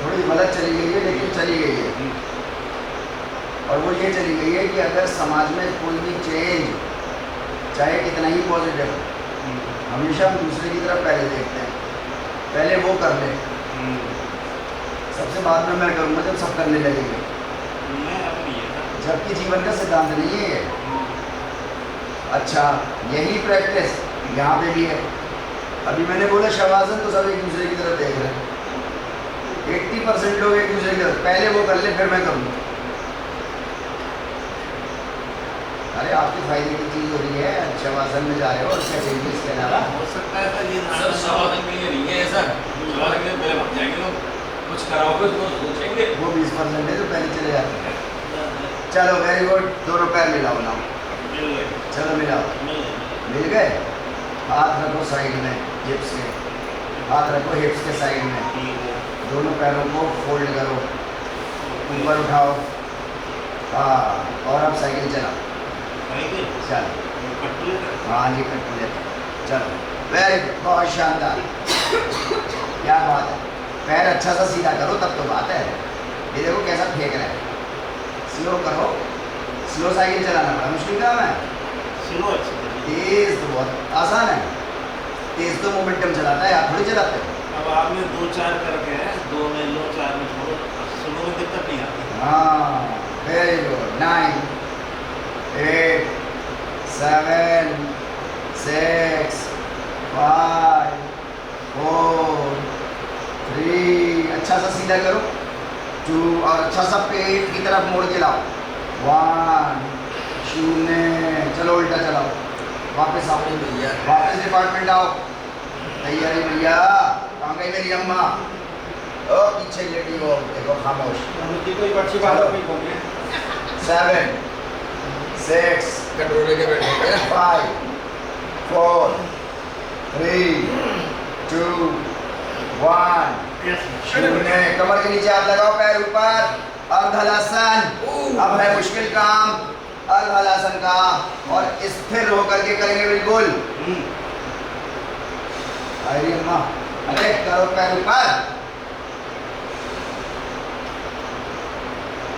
थोड़ी गलत चली गई है लेकिन चली गई है, और वो ये चली गई है कि अगर समाज में कोई भी चेंज चाहे कितना ही पॉजिटिव, हमेशा हम दूसरे की तरफ पहले देखते हैं, पहले वो कर ले, सबसे बाद में मैं करूँगा जब सब करने लगेंगे, जबकि जीवन का सिद्धांत नहीं है ये। अच्छा, यही प्रैक्टिस यहाँ पे भी है। अभी मैंने बोला शवासन, तो सब एक दूसरे की तरफ देख रहे हैं, 80% लोग एक दूसरे की तरफ, पहले वो कर ले फिर मैं करूँ। अरे आपके फायदे की चीज़ हो रही है, शवासन में जा रहे हो और क्या चाहिए इसके अलावा? हो सकता है सर ये सर शवासन के लिए नहीं है सर, शवासन के लिए पहले भाग जाएंगे लोग, कुछ कराओगे तो सोचेंगे। वो 20% है जो पहले चले जाते हैं। चलो वेरी गुड, दोनों पैर मिलाओ ना, चलो मिलाओ, मिल गए। हाथ रखो साइड में हिप्स के, हाथ रखो हिप्स के साइड में, दोनों पैरों को फोल्ड करो, ऊपर उठाओ, हाँ, और अब साइकिल चलाओ, चलो, हाँ जी कैलकुलेटर, चलो वेरी गुड, बहुत शानदार, क्या बात है। पैर अच्छा सा सीधा करो तब तो बात है। ये देखो कैसा फेंक रहा है, स्लो करो, स्लो साइकिल चलाना बड़ा मुश्किल काम है, तेज तो बहुत आसान है, तेज तो मोमेंटम चलाता है, आप थोड़ी चलाते हो। अब आपने 2-4 करके है, 2 में लो, 4 में छोड़ो, स्लो में दिक्कत नहीं आती। हाँ वेरी गुड, 9 8 7 6 5 4 3, अच्छा सा सीधा करो, 2, और अच्छा सा पेट की तरफ मोड़ के लाओ, 1 0, चलो उल्टा चलाओ, वापस आओ भैया, वापस डिपार्टमेंट आओ, तैयारी भैया, कहाँ गई मेरी अम्मा? ओ पीछे लेटी हो, देखो खामोश, कोई अच्छी बात नहीं है। 7 6 कटोरे के बैठे 5 4 3 2 1, शून्य। कमर के नीचे हाथ लगाओ, पैर ऊपर, अर्धहलासन। अब है मुश्किल काम अर्धहलासन का, और स्थिर होकर के करेंगे बिल्कुल। अरे अम्मा, अरे करो पैर ऊपर,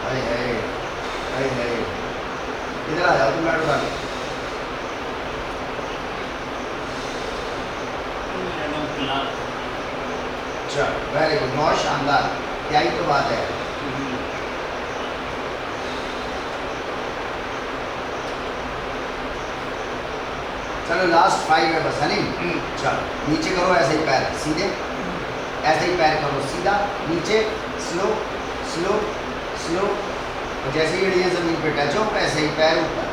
अरे अरे इधर आ जाओ, तुम बैठो उठा लो। चलो वेरी गुड, बहुत शानदार, क्या ही तो बात है। चलो लास्ट 5 है बस, है नहीं? चलो नीचे करो, ऐसे ही पैर सीधे, ऐसे ही पैर करो सीधा नीचे, स्लो स्लो स्लो, और जैसे ही ये जमीन पे टच हो ऐसे ही पैर ऊपर।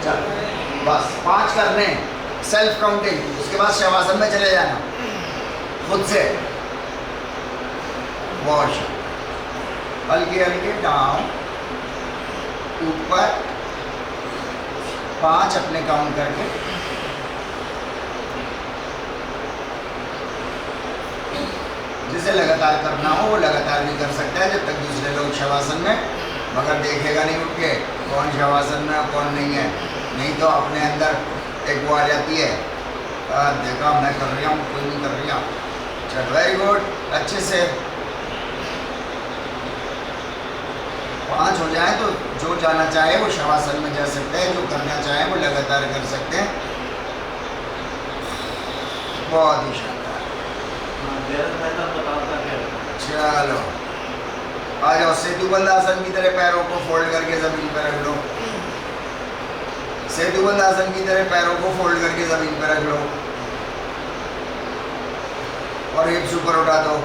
चलो बस 5 करने हैं, सेल्फ काउंटिंग, उसके बाद शवासन में चले जाना खुद से। वॉश, हल्के हल्के डाउन, ऊपर, 5 अपने काउंट करके, जिसे लगातार करना हो वो लगातार भी कर सकता है, जब तक दूसरे लोग शवासन में, मगर देखेगा नहीं उठ के कौन शवासन में और कौन नहीं है, नहीं तो अपने अंदर एक वो आ जाती है, देखा मैं कर रहा हूँ कोई नहीं कर रहा। चल वेरी गुड, अच्छे से 5 हो जाए तो जो जाना चाहे वो शवासन में जा सकते हैं, जो करना चाहे वो लगातार कर सकते हैं। बहुत ही शानदार। चलो आ जाओ, सेतुबंद आसन की तरह पैरों को फोल्ड करके जमीन पर रख लो, सेतुबंद आसन की तरह पैरों को फोल्ड करके जमीन पर रख लो, और हिप्स ऊपर उठा दो।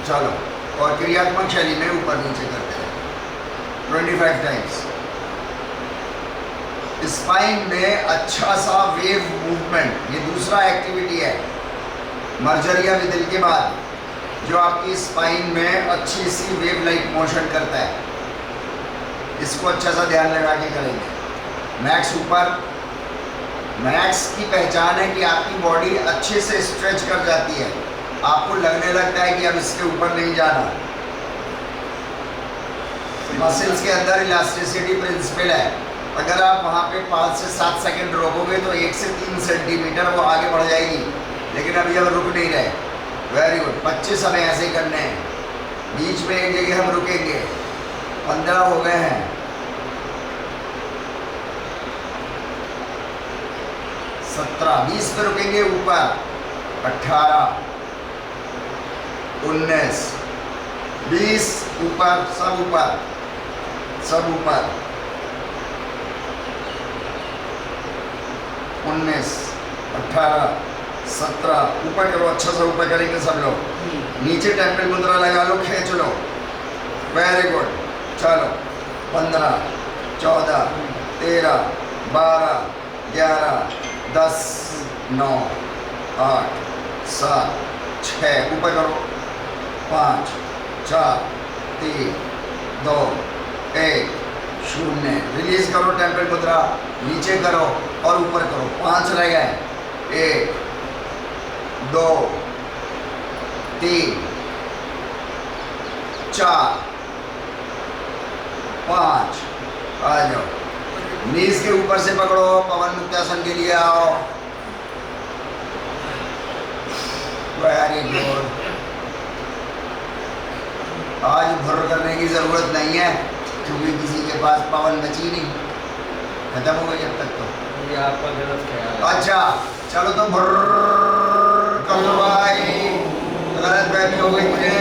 चलो, और क्रियात्मक शैली में ऊपर नीचे करते हैं 25 टाइम्स। स्पाइन में अच्छा सा वेव मूवमेंट, ये दूसरा एक्टिविटी है मर्जरिया विदिल के बाद, जो आपकी स्पाइन में अच्छी सी वेव लाइक मोशन करता है। इसको अच्छा सा ध्यान लगा के करेंगे। मैक्स ऊपर, मैक्स की पहचान है कि आपकी बॉडी अच्छे से स्ट्रेच कर जाती है, आपको लगने लगता है कि अब इसके ऊपर नहीं जाना। मसल्स के अंदर इलास्टिसिटी प्रिंसिपल है, अगर आप वहाँ पे 5 से 7 सेकंड रोकोगे तो 1 से 3 सेंटीमीटर वो आगे बढ़ जाएगी, लेकिन अभी हम रुक नहीं रहे। Very good. 25 हमें ऐसे ही करने हैं, बीच में एक जगह हम रुकेंगे। 15 हो गए हैं। 17, 20 पे रुकेंगे ऊपर। 18, 19, 20 ऊपर, सब ऊपर, सब ऊपर। 19, 18, 17 ऊपर करो, अच्छा से ऊपर करेंगे सब लोग। नीचे टेम्पल मुद्रा लगा लो, खींच लो। Very good. चलो 15, 14, 13, 12, 11, 10, 9, 8, 7, 6 ऊपर करो। 5, 4, 3, 2, 1 0। रिलीज करो टेम्पल मुद्रा, नीचे करो और ऊपर करो। 5 रह गए। 1, 2, 3, 4, 5। आ जाओ, नीज के ऊपर से पकड़ो, पवन मुक्तासन के लिए आओ। Very good. आज भर करने की जरूरत नहीं है क्योंकि किसी के पास पवन बची नहीं, खत्म हो गई अब तक तो। ये आपका गलत ख्याल है। अच्छा चलो तो भर कर लो भाई, गलत फहमी हो गई मुझे।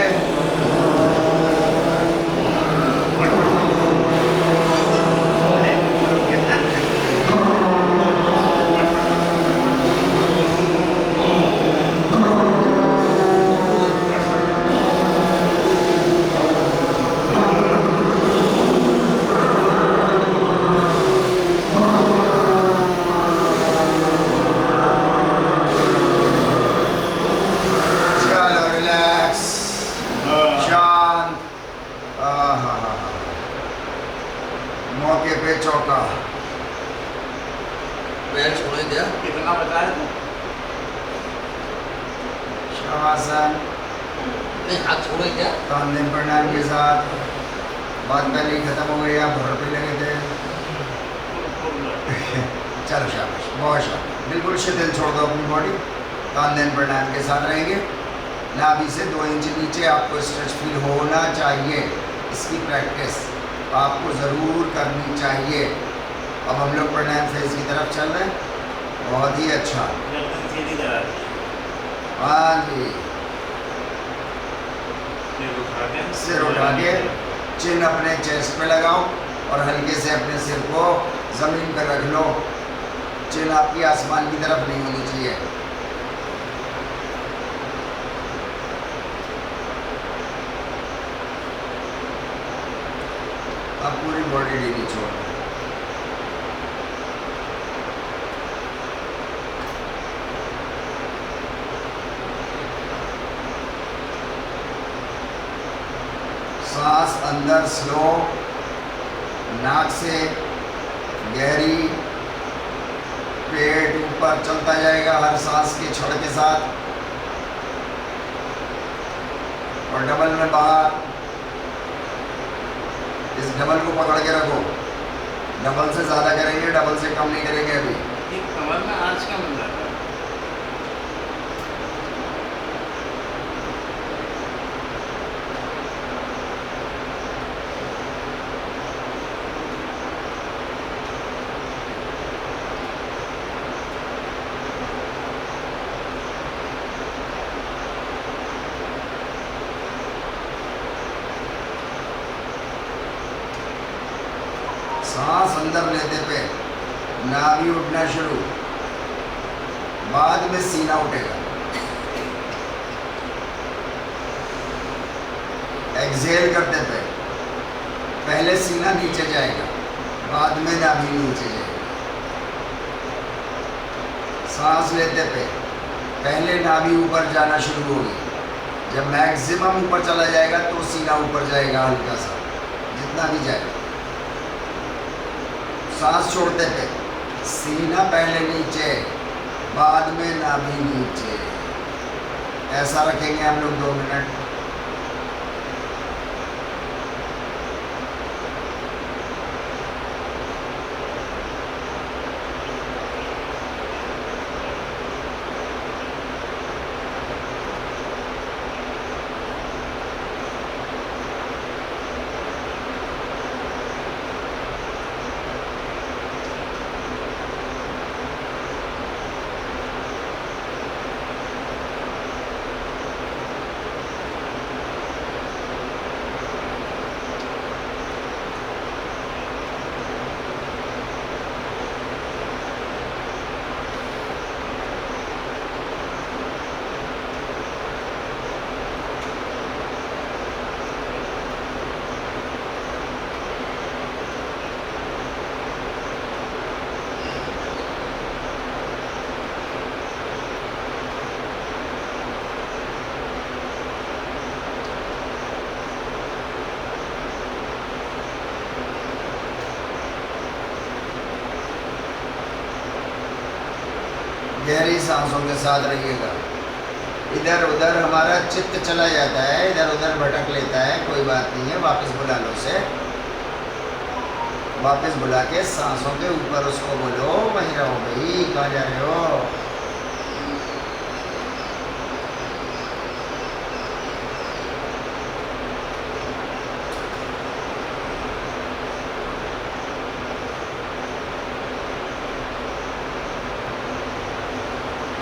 मौके पे चौका। पैर छोड़े दिया। कितना बचा है? शवासन, नहीं हाथ छोड़े क्या? तानदेन प्रणाम के साथ। बात पहले ही खत्म हो गई, आप घर पे लगे थे। चलो शाबाश, बहुत शाबाश। बिल्कुल शिथिल छोड़ दो अपनी बॉडी। तानदेन प्रणाम के साथ रहेंगे। नाभि से 2 इंच नीचे आपको स्ट्रेच फील होना चाहिए। इसकी प्रैक्टिस आपको ज़रूर करनी चाहिए। अब हम लोग प्राणायाम फेज की तरफ चल रहे हैं। बहुत ही अच्छा। हाँ जी, सिर उठा के चिन्ह अपने चेस्ट पे लगाओ और हल्के से अपने सिर को ज़मीन पर रख लो। चिन्ह आपकी आसमान की तरफ नहीं होनी चाहिए। अब पूरी बॉडी ढीली छोड़ दो। सांस अंदर स्लो, नाक से गहरी, पेट ऊपर चलता जाएगा हर सांस के छड़ के साथ। और डबल में बाहर। इस डबल को पकड़ के रखो। डबल से ज़्यादा करेंगे, डबल से कम नहीं करेंगे अभी। ये कमर में आंच का बन जाता है। सांस अंदर लेते पे नाभि उठना शुरू, बाद में सीना उठेगा। एक्सहेल करते पे पहले सीना नीचे जाएगा, बाद में नाभि नीचे जाएगी। सांस लेते पे पहले नाभि ऊपर जाना शुरू होगी। जब मैक्सिमम ऊपर चला जाएगा तो सीना ऊपर जाएगा, हल्का सा जितना भी जाएगा। सांस छोड़ते पे सीना पहले नीचे, बाद में नाभि नीचे। ऐसा रखेंगे हम लोग 2 मिनट। गहरी सांसों के साथ रहिएगा। इधर उधर हमारा चित्त चला जाता है, इधर उधर भटक लेता है, कोई बात नहीं है, वापस बुला लो उसे। वापस बुला के सांसों के ऊपर उसको बोलो, वहीं रहो भाई, कहाँ जा रहे हो।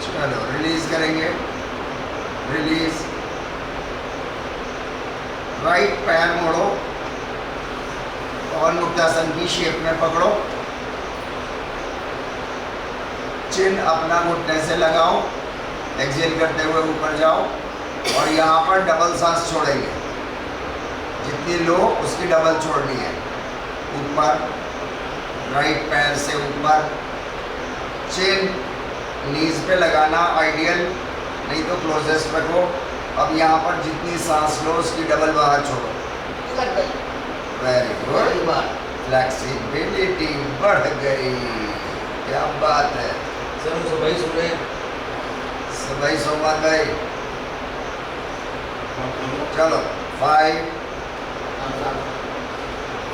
चलो रिलीज करेंगे, रिलीज। राइट पैर मोड़ो और मुक्तासन की शेप में पकड़ो। चिन अपना घुटने से लगाओ, एक्सेल करते हुए ऊपर जाओ और यहाँ पर डबल सांस छोड़ेंगे। जितनी लो उसकी डबल छोड़नी है। ऊपर, राइट पैर से ऊपर, चिन नीज पे लगाना आइडियल, नहीं तो क्लोजेस्ट रखो। अब यहाँ पर जितनी सांस लो उसकी डबल बाहर छोड़ो। वेरी गुड, फ्लेक्सिबिलिटी बढ़ गई, क्या बात है। सर मुझे भाई सुन रहे हैं। भाई सोमवार भाई, चलो 5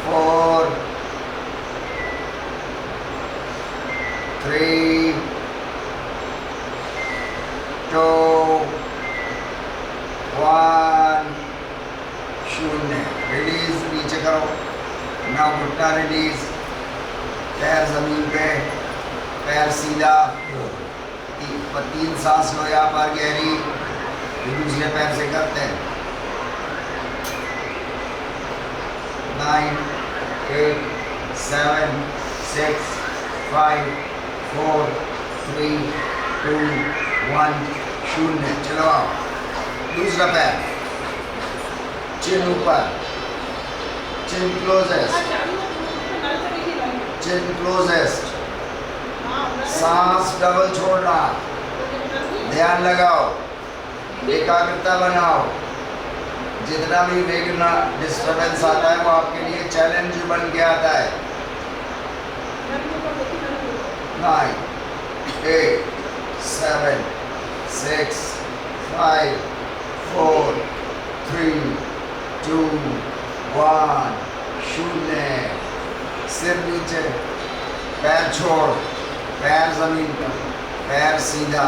4 3 2 1 शून्य। रिलीज, नीचे करो ना, घुटना रिलीज, पैर जमीन पे, पैर सीधा। तीन सांस लो यहाँ पर गहरी, दूसरे पैर से करते हैं। 9 8 7 6 5 4 3 2 1 शून्य। चलो आओ, दूसरा पैर, चिन ऊपर, चिन क्लोजेस्ट, चिन क्लोजेस्ट। सांस डबल छोड़ना, ध्यान लगाओ, एकाग्रता बनाओ। जितना भी विघ्न डिस्टर्बेंस आता है वो आपके लिए चैलेंज बन के आता है। 9 8 7 6 5 4 3 2 1 शून्य। सिर नीचे, पैर छोड़, पैर जमीन पर, पैर सीधा।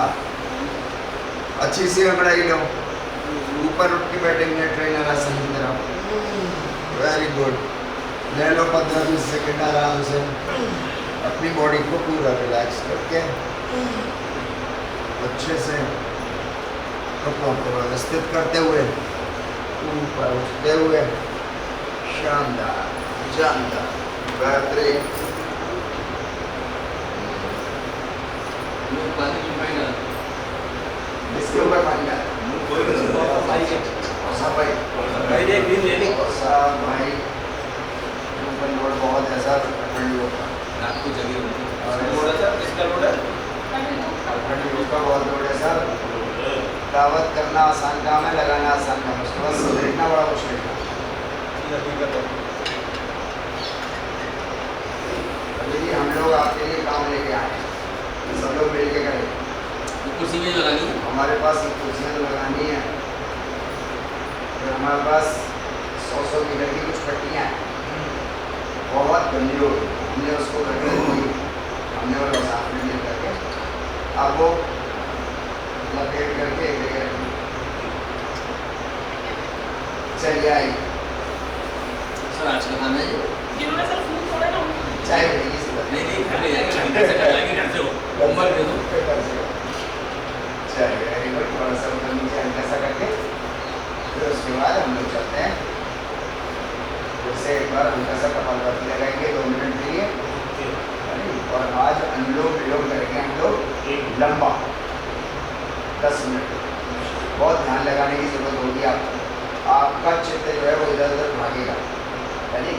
अच्छी सी अंगड़ाई लो, ऊपर उठ के बैठेंगे ट्रेनर आसन की तरह। Very good. ले लो 15-20 सेकेंड आराम से, अपनी बॉडी को पूरा रिलैक्स करके अच्छे से कपड़ों को व्यवस्थित करते हुए ऊपर उठते हुए। शानदार, जानदार, बेहतरीन। पानी की फाइनल इसके ऊपर पानी डाल। भाई देख लीजिए लेनी। भाई ऊपर लोड बहुत है सर, ठंडी होगा। रात को जगह होती है। और थोड़ा सा किसका लोड है? ठंडी होगा, बहुत लोड है सर। दावत करना आसान काम है, लगाना आसान काम है, उसके बाद देखना बड़ा मुश्किल है। अभी हम लोग आपके लिए काम लेके आए हैं, सब लोग मिल के करें। कुर्सी में लगानी है। हमारे पास कुर्सियाँ तो लगानी है, फिर हमारे पास 100 मीटर की कुछ पट्टियाँ हैं, बहुत गंदी हो गई। हमने उसको करके दी, हमने वो साफ मिल करके अब वो लपेट करके एक जगह रखी। चलिए आई सर आज का खाना है जिन्होंने सर फूल छोड़ा ना चाय बनेगी इसी बात। नहीं घर ले जाएंगे, घर से कर लेंगे, घर से हो होमवर्क दे दो। चलिए वेरी गुड। थोड़ा सा ऊपर नीचे हल्का सा करके फिर उसके बाद हम लोग चलते हैं। फिर से एक बार हल्का सा कपालभाति लगाएंगे 2 मिनट के लिए। और आज अनुलोम विलोम करेंगे हम लोग लंबा 10 मिनट। बहुत ध्यान लगाने की जरूरत होगी आपको। आपका चित्त जो है वो इधर उधर भागेगा, यानी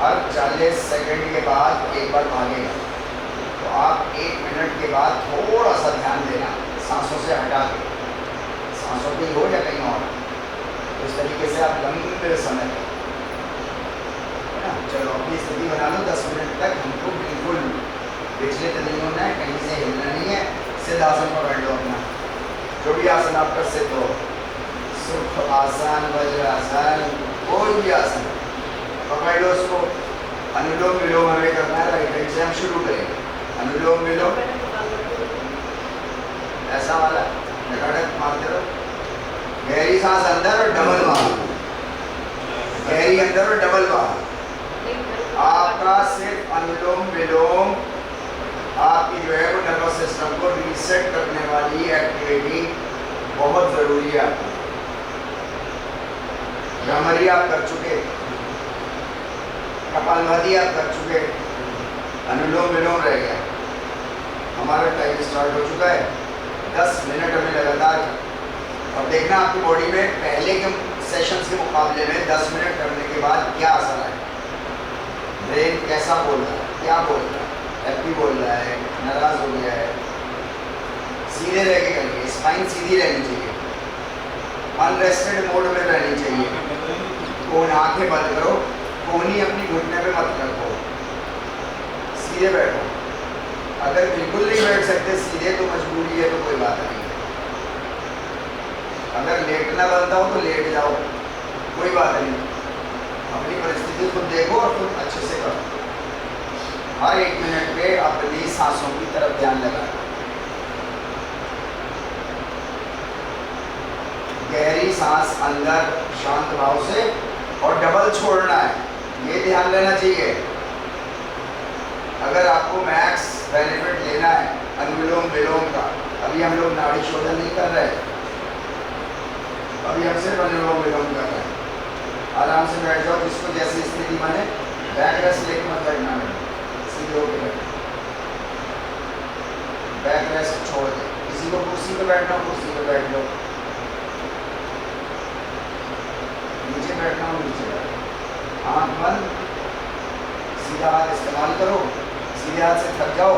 हर 40 सेकंड के बाद एक बार भागेगा। तो आप 1 मिनट के बाद थोड़ा सा ध्यान देना, सांसों से हटा के, सांसों की हो या कहीं और। तो इस तरीके से आप लंबे समय तक, है ना, चलो अपनी स्थिति बना लो। 10 मिनट तक हमको बिल्कुल विचलित नहीं होना है, कहीं से हिलना नहीं है, सिद्धासन पकड़ लो अपना, जो भी आसन आप कर सकते हो, सुख आसन, वज्रासन, कोई भी आसन पकड़ लो उसको। अनुलोम विलोम हमें करना है, राइट हैंड से हम शुरू करेंगे। अनुलोम विलोम ऐसा वाला लटक मारते रहो, गहरी सांस अंदर और डबल बाहर, गहरी अंदर और डबल बाहर। आपका सिर्फ अनुलोम विलोम आपकी जो है वो नर्वस सिस्टम को रीसेट करने वाली एक्टिविटी बहुत जरूरी है आपकी। भ्रमरी आप कर चुके, कपालभाति आप कर चुके, अनुलोम विलोम रह गया। हमारा टाइम स्टार्ट हो चुका है, 10 मिनट हमें लगातार। अब देखना आपकी बॉडी में पहले के सेशंस के मुकाबले में 10 मिनट करने के बाद क्या असर है। ब्रेन कैसा बोल रहा है, क्या बोल रहा है, हैप्पी बोल रहा है, नाराज हो गया है। सीधे रह के करिए, स्पाइन सीधी रहनी चाहिए, अनरेस्टेड मोड में रहनी चाहिए। कोन आंखें बंद करो, कोहनी अपनी घुटने पे मत रखो, सीधे बैठो। अगर बिल्कुल नहीं बैठ सकते सीधे तो मजबूरी है, तो कोई बात नहीं है। अगर लेटना बनता हो तो लेट जाओ, कोई बात नहीं। अपनी परिस्थिति खुद देखो और खुद अच्छे से करो। हर 1 मिनट पे अपनी सांसों की तरफ ध्यान लगाना। गहरी सांस अंदर शांत भाव से और डबल छोड़ना है, ये ध्यान रहना चाहिए। अगर आपको मैक्स बेनिफिट लेना है अनुलोम विलोम का, अभी हम लोग नाड़ी शोधन नहीं कर रहे, अभी हम सिर्फ अनुलोम विलोम कर रहे हैं। आराम से बैठ जाओ, जिसको जैसी स्थिति बने। बैक रेस्ट लेके मत बैठना है, सीधे होकर बैठो। बैक रेस्ट छोड़ दे, किसी को कुर्सी पे बैठना हो कुर्सी पे बैठ लो, नीचे बैठना हो नीचे बैठो। आँख बंद, सीधा हाथ इस्तेमाल करो। सीधे हाथ से थक जाओ,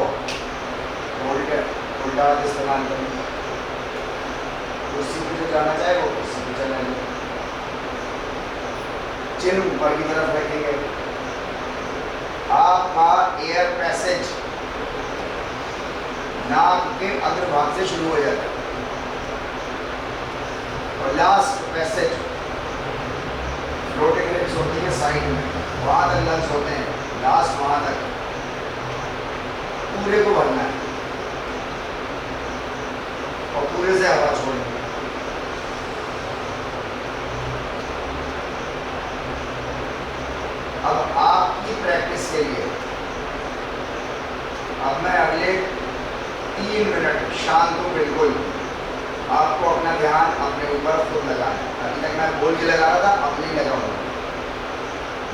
उल्टा हाथ इस्तेमाल करो। कुर्सी पे जो जाना चाहे वो कुर्सी पे चला जाए। चिन्ह ऊपर की तरफ रखेंगे। आपका एयर पैसेज नाक के अग्रभाग से शुरू हो जाता है और लास्ट पैसेज फ्लोटिंग लिप्स होती है साइड में, वहां तक लंग्स होते हैं, लास्ट वहां तक पूरे को भरना है और पूरे से हवा छोड़नी है। अब आपकी प्रैक्टिस के लिए अब मैं अगले 3 मिनट शांत हूँ बिल्कुल। आपको अपना ध्यान अपने ऊपर खुद लगाना है। अभी तक मैं बोल के लगा रहा था, अब नहीं लगाऊंगा।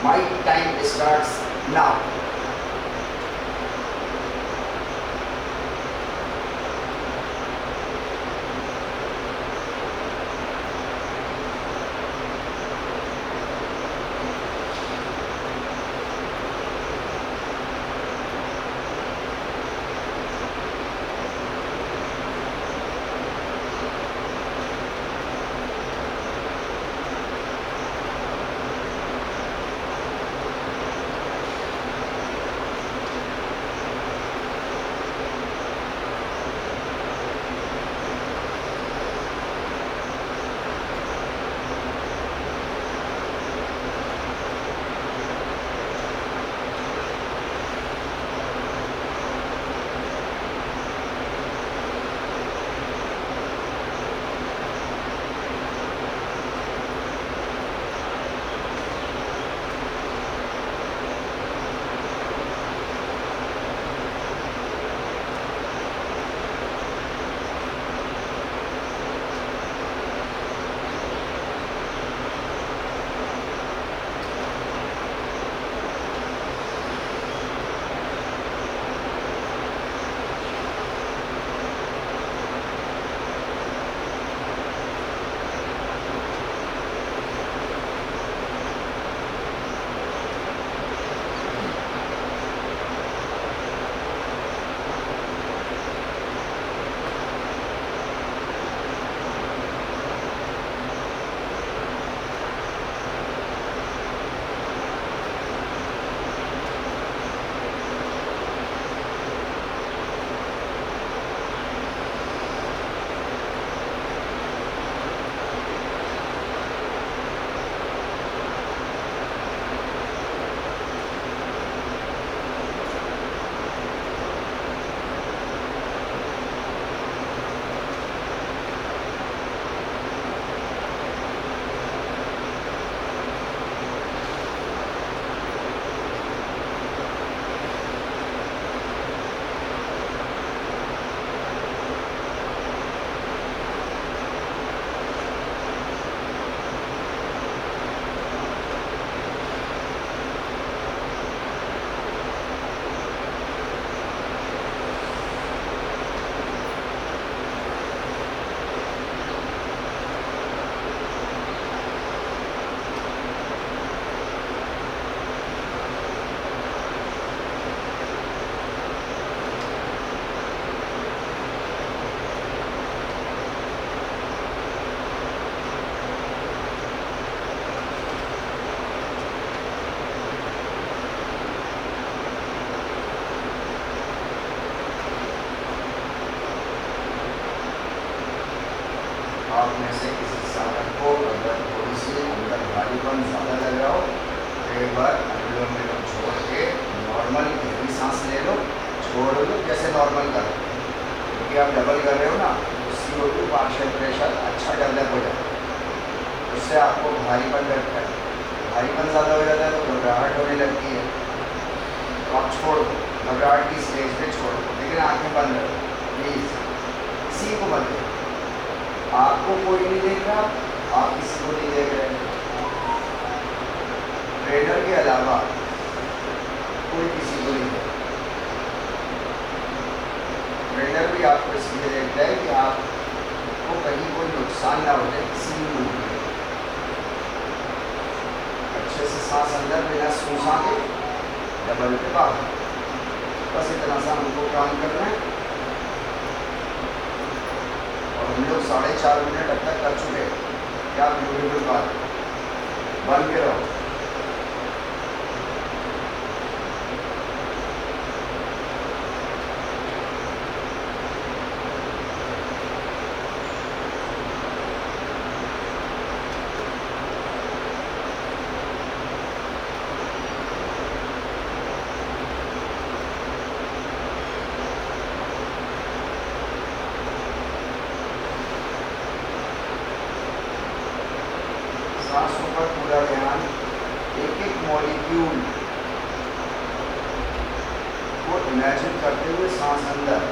My time starts now. आप में से किसी साधक को अगर थोड़ी सी अंदर भारीपन ज़्यादा लग रहा हो तो एक बार अनुलोम विलोम छोड़ के नॉर्मल गहरी सांस ले लो, छोड़ लो, जैसे नॉर्मल करो, क्योंकि आप डबल कर रहे हो ना, तो CO2 पार्शियल प्रेशर अच्छा डेवलप हो जाता है, उससे आपको भारीपन लगता है, भारीपन ज़्यादा हो जाता है तो घबराहट होने लगती है, तो आप छोड़ दो, घबराहट की स्टेज पे छोड़ दो, लेकिन आँखें बंद रखो प्लीज़, किसी को मत देखो, आपको कोई नहीं देख रहा, आप किसी को नहीं देख रहे, ट्रेनर के अलावा कोई किसी को नहीं देख, ट्रेनर भी आपको इसलिए देखता है कि आपको कहीं कोई नुकसान ना हो जाए किसी भी मूव में। अच्छे से सांस अंदर बिना सूसा के डबल पे बाहर, बस इतना सा हमको काम करना है और हम लोग 4.5 मिनट अब तक कर चुके हैं। क्या ब्यूटीफुल बात, बन के रहो। सांसों पर पूरा ध्यान, एक एक मॉलिक्यूल को इमेजिन करते हुए सांस अंदर,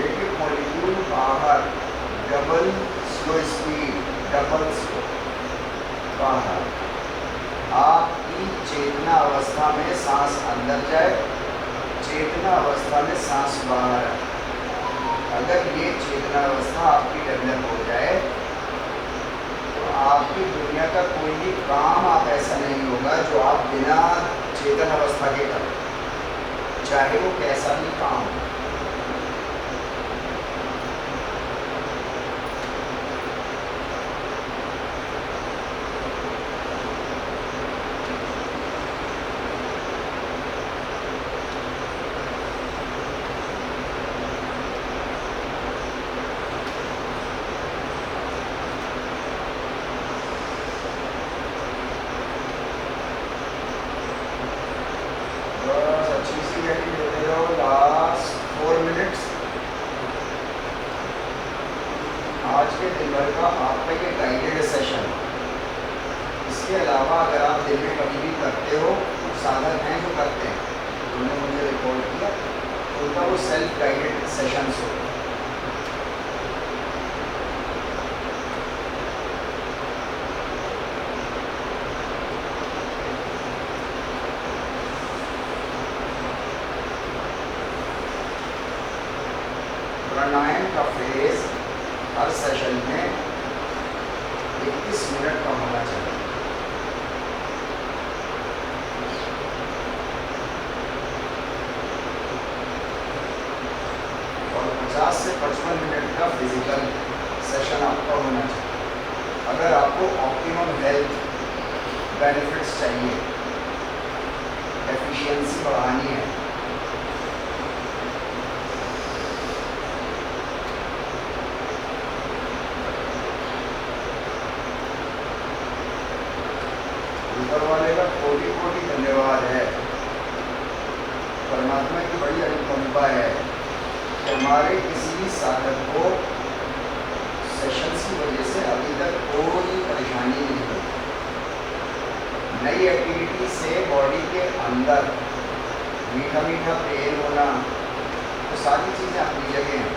एक एक मॉलिक्यूल बाहर, double slow speed, double slow बाहर। आपकी चेतना अवस्था में सांस अंदर जाए, चेतना अवस्था में सांस बाहर आए। अगर ये चेतना अवस्था आपकी डेवलप हो जाए तो आपकी दुनिया का कोई भी काम आप ऐसा नहीं होगा जो आप बिना चेतन अवस्था के करें, चाहे वो कैसा भी काम हो। बस अच्छी सी गहरी लेते रहो, लास्ट 4 मिनट्स। आज के दिन भर का आपका ये गाइडेड सेशन, इसके अलावा अगर आप दिन में कभी भी करते हो, कुछ साधक हैं जो करते हैं, उन्होंने मुझे रिकॉर्ड किया, उनका वो सेल्फ गाइडेड सेशंस हो। प्राणायाम का फेज हर सेशन में 21 मिनट का होना चाहिए। और 50 से 55 मिनट का फिजिकल सेशन आपका होना चाहिए। अगर आपको ऑप्टिमम हेल्थ बेनिफिट्स चाहिए, एफिशिएंसी बढ़ानी है, ऊपर वाले का कोटि कोटि धन्यवाद है, परमात्मा की बड़ी अनुकंपा है कि हमारे किसी भी साधक को सेशंस की वजह से अभी तक कोई परेशानी नहीं हुई। नई एक्टिविटी से बॉडी के अंदर मीठा मीठा पेन होना, तो सारी चीज़ें अपनी जगह हैं,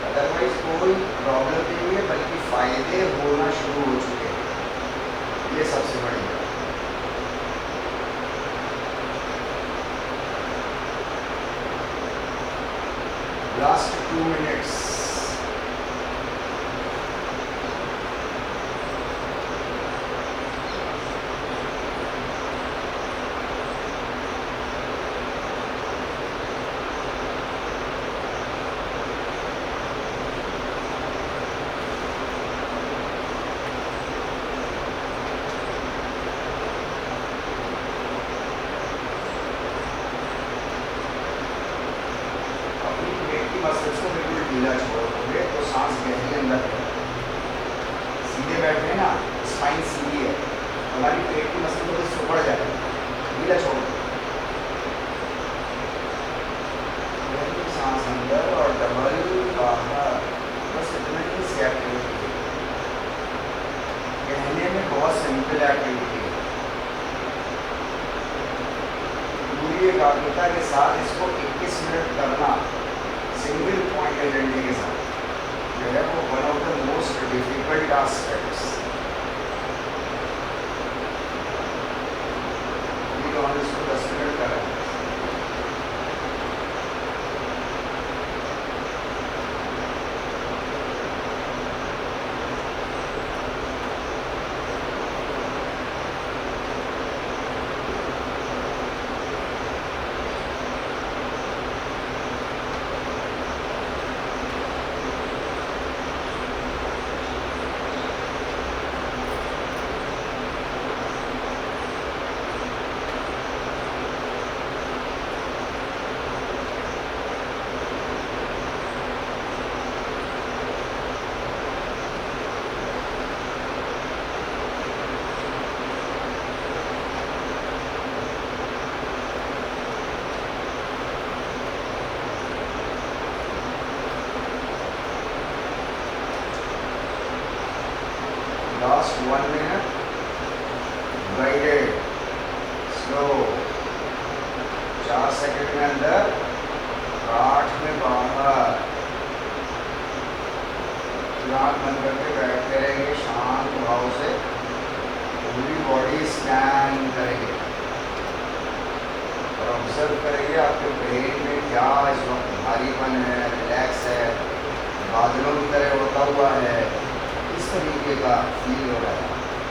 अदरवाइज कोई प्रॉब्लम नहीं है, बल्कि फ़ायदे होना शुरू हो चुके हैं, ये सबसे बड़ी बात। Last 2 minutes. मसल्स को बिल्कुल ढीला छोड़ोगे तो सांस गहरी अंदर है। सीधे बैठे हैं ना, स्पाइन सीधी है, हमारी पेट की मसल को सुपड़ जाए, ढीला छोड़ो। गहरी सांस अंदर और डबल बाहर, बस इतना ही से एक्टिविटी है। कहने में बहुत सिंपल एक्टिविटी है, पूरी एकाग्रता के साथ इसको 21 मिनट करना सिंगल पॉइंट एजेंडे के साथ जो है वो one of the most difficult aspects. इसको 10 मिनट करें। Last 1 minute, guided, slow, 4 second में अंदर, 8 में बाहर। आँख बंद करके बैठते रहेंगे शांत भाव से, पूरी बॉडी स्कैन करेंगे और ऑब्जर्व करेंगे आपके ब्रेन में क्या इस वक्त भारीपन है, रिलैक्स है, बादलों की तरह होता हुआ है, इस तरीके का फील हो रहा है।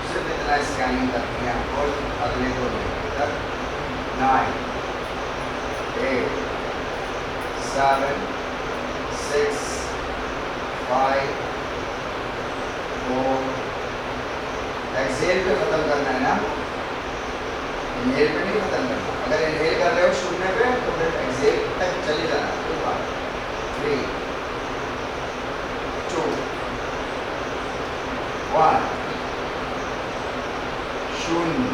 सिर्फ इतना स्कैनिंग करनी है और अगले 2 मिनट तक। 9, 8, 7, 6, 5, 4। एक्सेल पे ख़त्म करना है ना, इनहेल पे नहीं ख़त्म करना। अगर इनहेल कर रहे हो शून्य पे तो फिर एक्सेल तक चले जाना। 3, 2, 1, शून्य।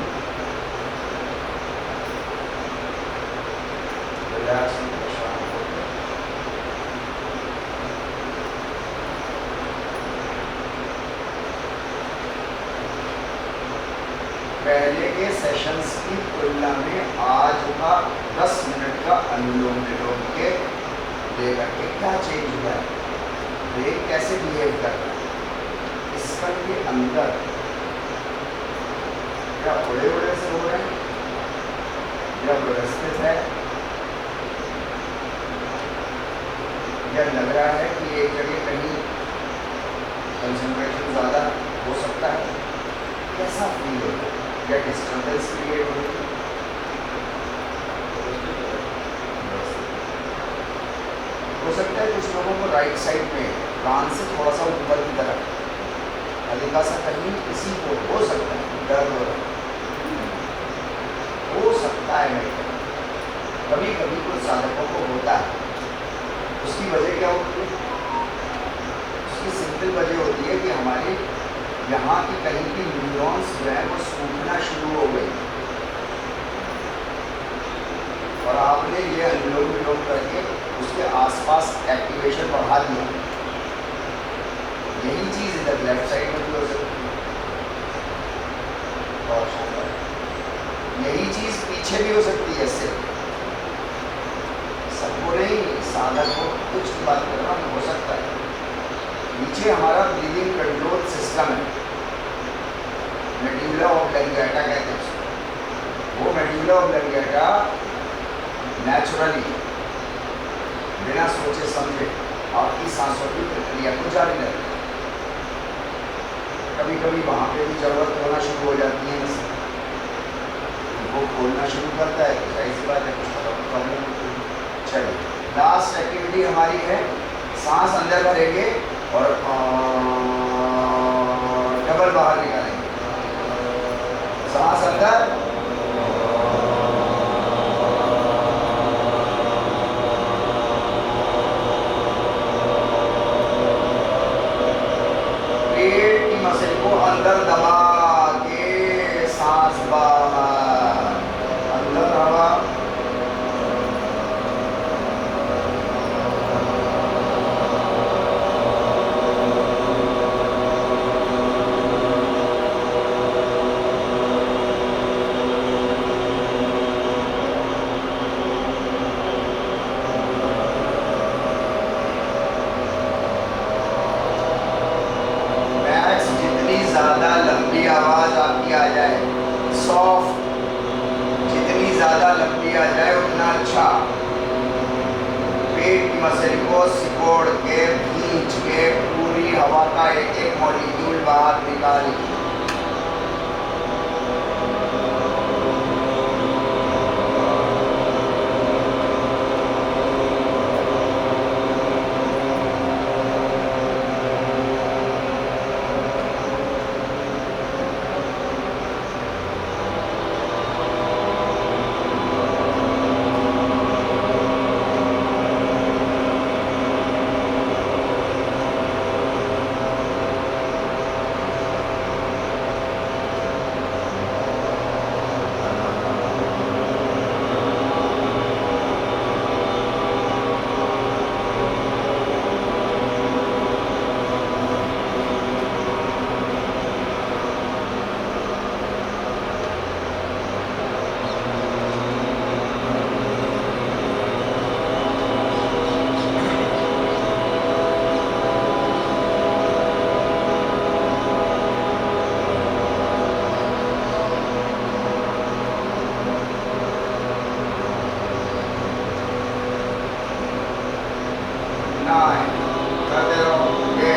रिलैक्स होकर शांत होकर। पहले के सेशंस की तुलना में आज का 10 मिनट का अनुलोम विलोम के लेकर के क्या चेंज हुआ है, ब्रेन कैसे बिहेव कर रहा है, स्तन के अंदर क्या बड़े बड़े से हो रहे हैं या व्यवस्थित है, या लग रहा है कि एक जगह कहीं कंसंट्रेशन ज़्यादा हो सकता है, कैसा फील होता है, या डिस्टर्बेंस क्रिएट होती है। हो सकता है कुछ लोगों को राइट साइड में कान से थोड़ा सा ऊपर की तरफ हल्का सा कहीं किसी को हो सकता है दर्द हो सकता है। कभी कभी कुछ साधकों को होता है। उसकी वजह क्या होती है? उसकी सिंपल वजह होती है कि हमारे यहाँ की कहीं की न्यूरॉन्स जो है वो सूखना शुरू हो गई और आपने ये अनुलोम विलोम करके उसके आसपास एक्टिवेशन बढ़ा दिया। यही चीज़ इधर लेफ्ट साइड में भी हो सकती है और यही चीज़ पीछे भी हो सकती है। इससे सबको नहीं, साधक को कुछ की बात कर रहा हूँ, हो सकता है। नीचे हमारा ब्रीदिंग कंट्रोल सिस्टम है, मेडुला ऑब्लंगेटा कहते हैं उसको। वो मेडुला ऑब्लंगेटा नेचुरली बिना सोचे समझे आपकी सांसों की प्रक्रिया को जारी रखती है। कभी कभी वहाँ पे भी जरूरत होना शुरू हो जाती है, वो खोलना शुरू करता है तो सही सी बात है, कुछ प्रॉब्लम होती है। चलिए लास्ट एक्टिविटी हमारी है, सांस अंदर भरेंगे और डबल बाहर निकालेंगे। सांस अंदर, मसल को सिकोड़ के खींच के पूरी हवा का एक एक मॉलिक्यूल बाहर निकालिए। करते रहो। ये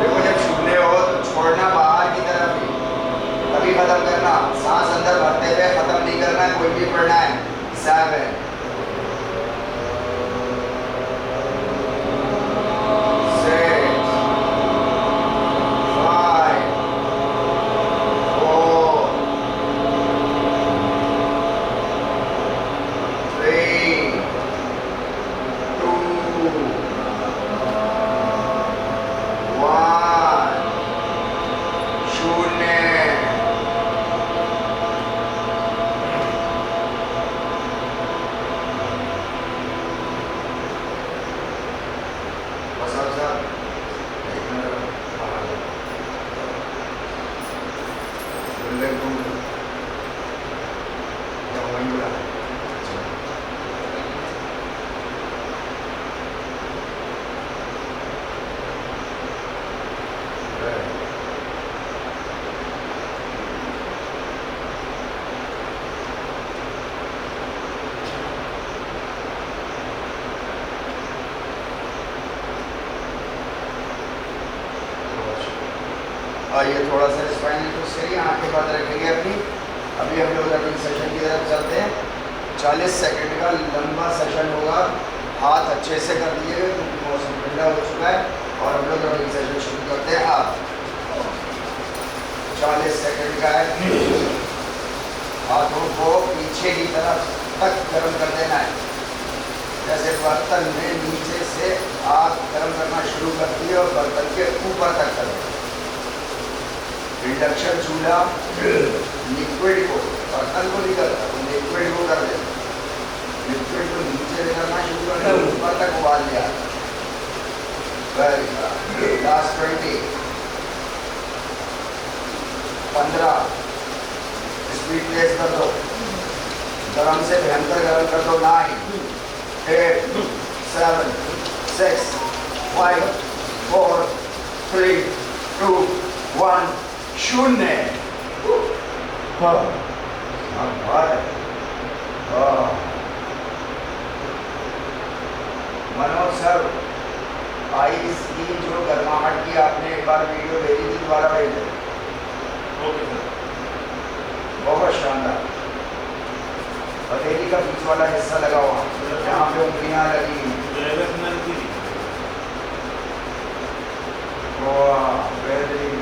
देखो जब छूने हो तो छोड़ना बाहर की तरफ ही, तभी खत्म करना। सांस अंदर भरते हुए खत्म नहीं करना है, कोई भी पढ़ना है। 7 ये थोड़ा सा स्पाइनल ट्विस्ट करिए, आंखें बंद रखेंगे अपनी। अभी हम लोग रनिंग सेशन की तरफ चलते हैं। 40 सेकंड का लंबा सेशन होगा। हाथ अच्छे से कर दिए क्योंकि मौसम ठंडा हो चुका है और हम लोग रनिंग सेशन शुरू करते हैं। आप 40 सेकंड का है। हाथों को पीछे की तरफ तक गर्म कर देना है, जैसे बर्तन में नीचे से आग गर्म करना शुरू करती है और बर्तन के ऊपर तक कर दें। इंडक्शन चूल्हा लिक्विड को, बर्तन को नहीं करता, तो लिक्विड को कर देते। लिक्विड को नीचे से करना शुरू करते हैं, ऊपर तक उबाल लिया। लास्ट 20 15 स्पीड तेज कर दो, गरम से भयंकर गर्म कर दो। 9 8 7 6 5 4 3 2 1 शून्य। मनोज सर, आइस की जो गर्माहट की आपने एक बार वीडियो भेजी थी, दोबारा भेज दें। Okay sir. बहुत शानदार। हथेली का बीच वाला हिस्सा लगा हुआ, जहाँ पे उंगलियां लगी।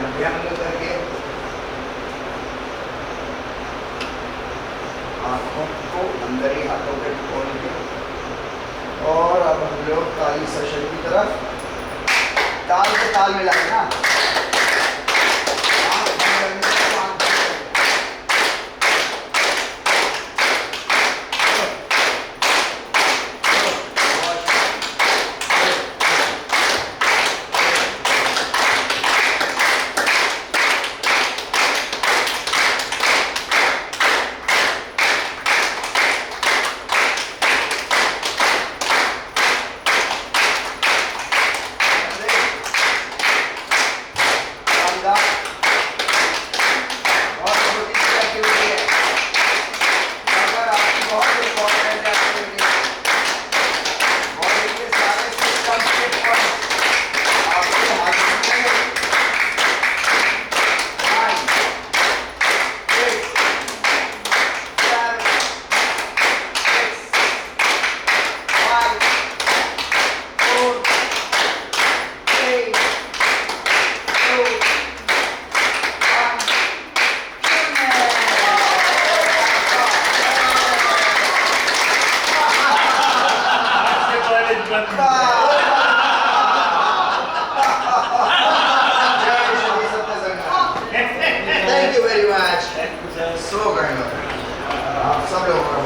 अभ्यंग करके आंखों को अंदर ही हाथों पे खोल के, और अब हम लोग ताली सेशन की तरफ ताल पे ताल मिलाए ना। Thank you very much. So kind of. आप सब लोग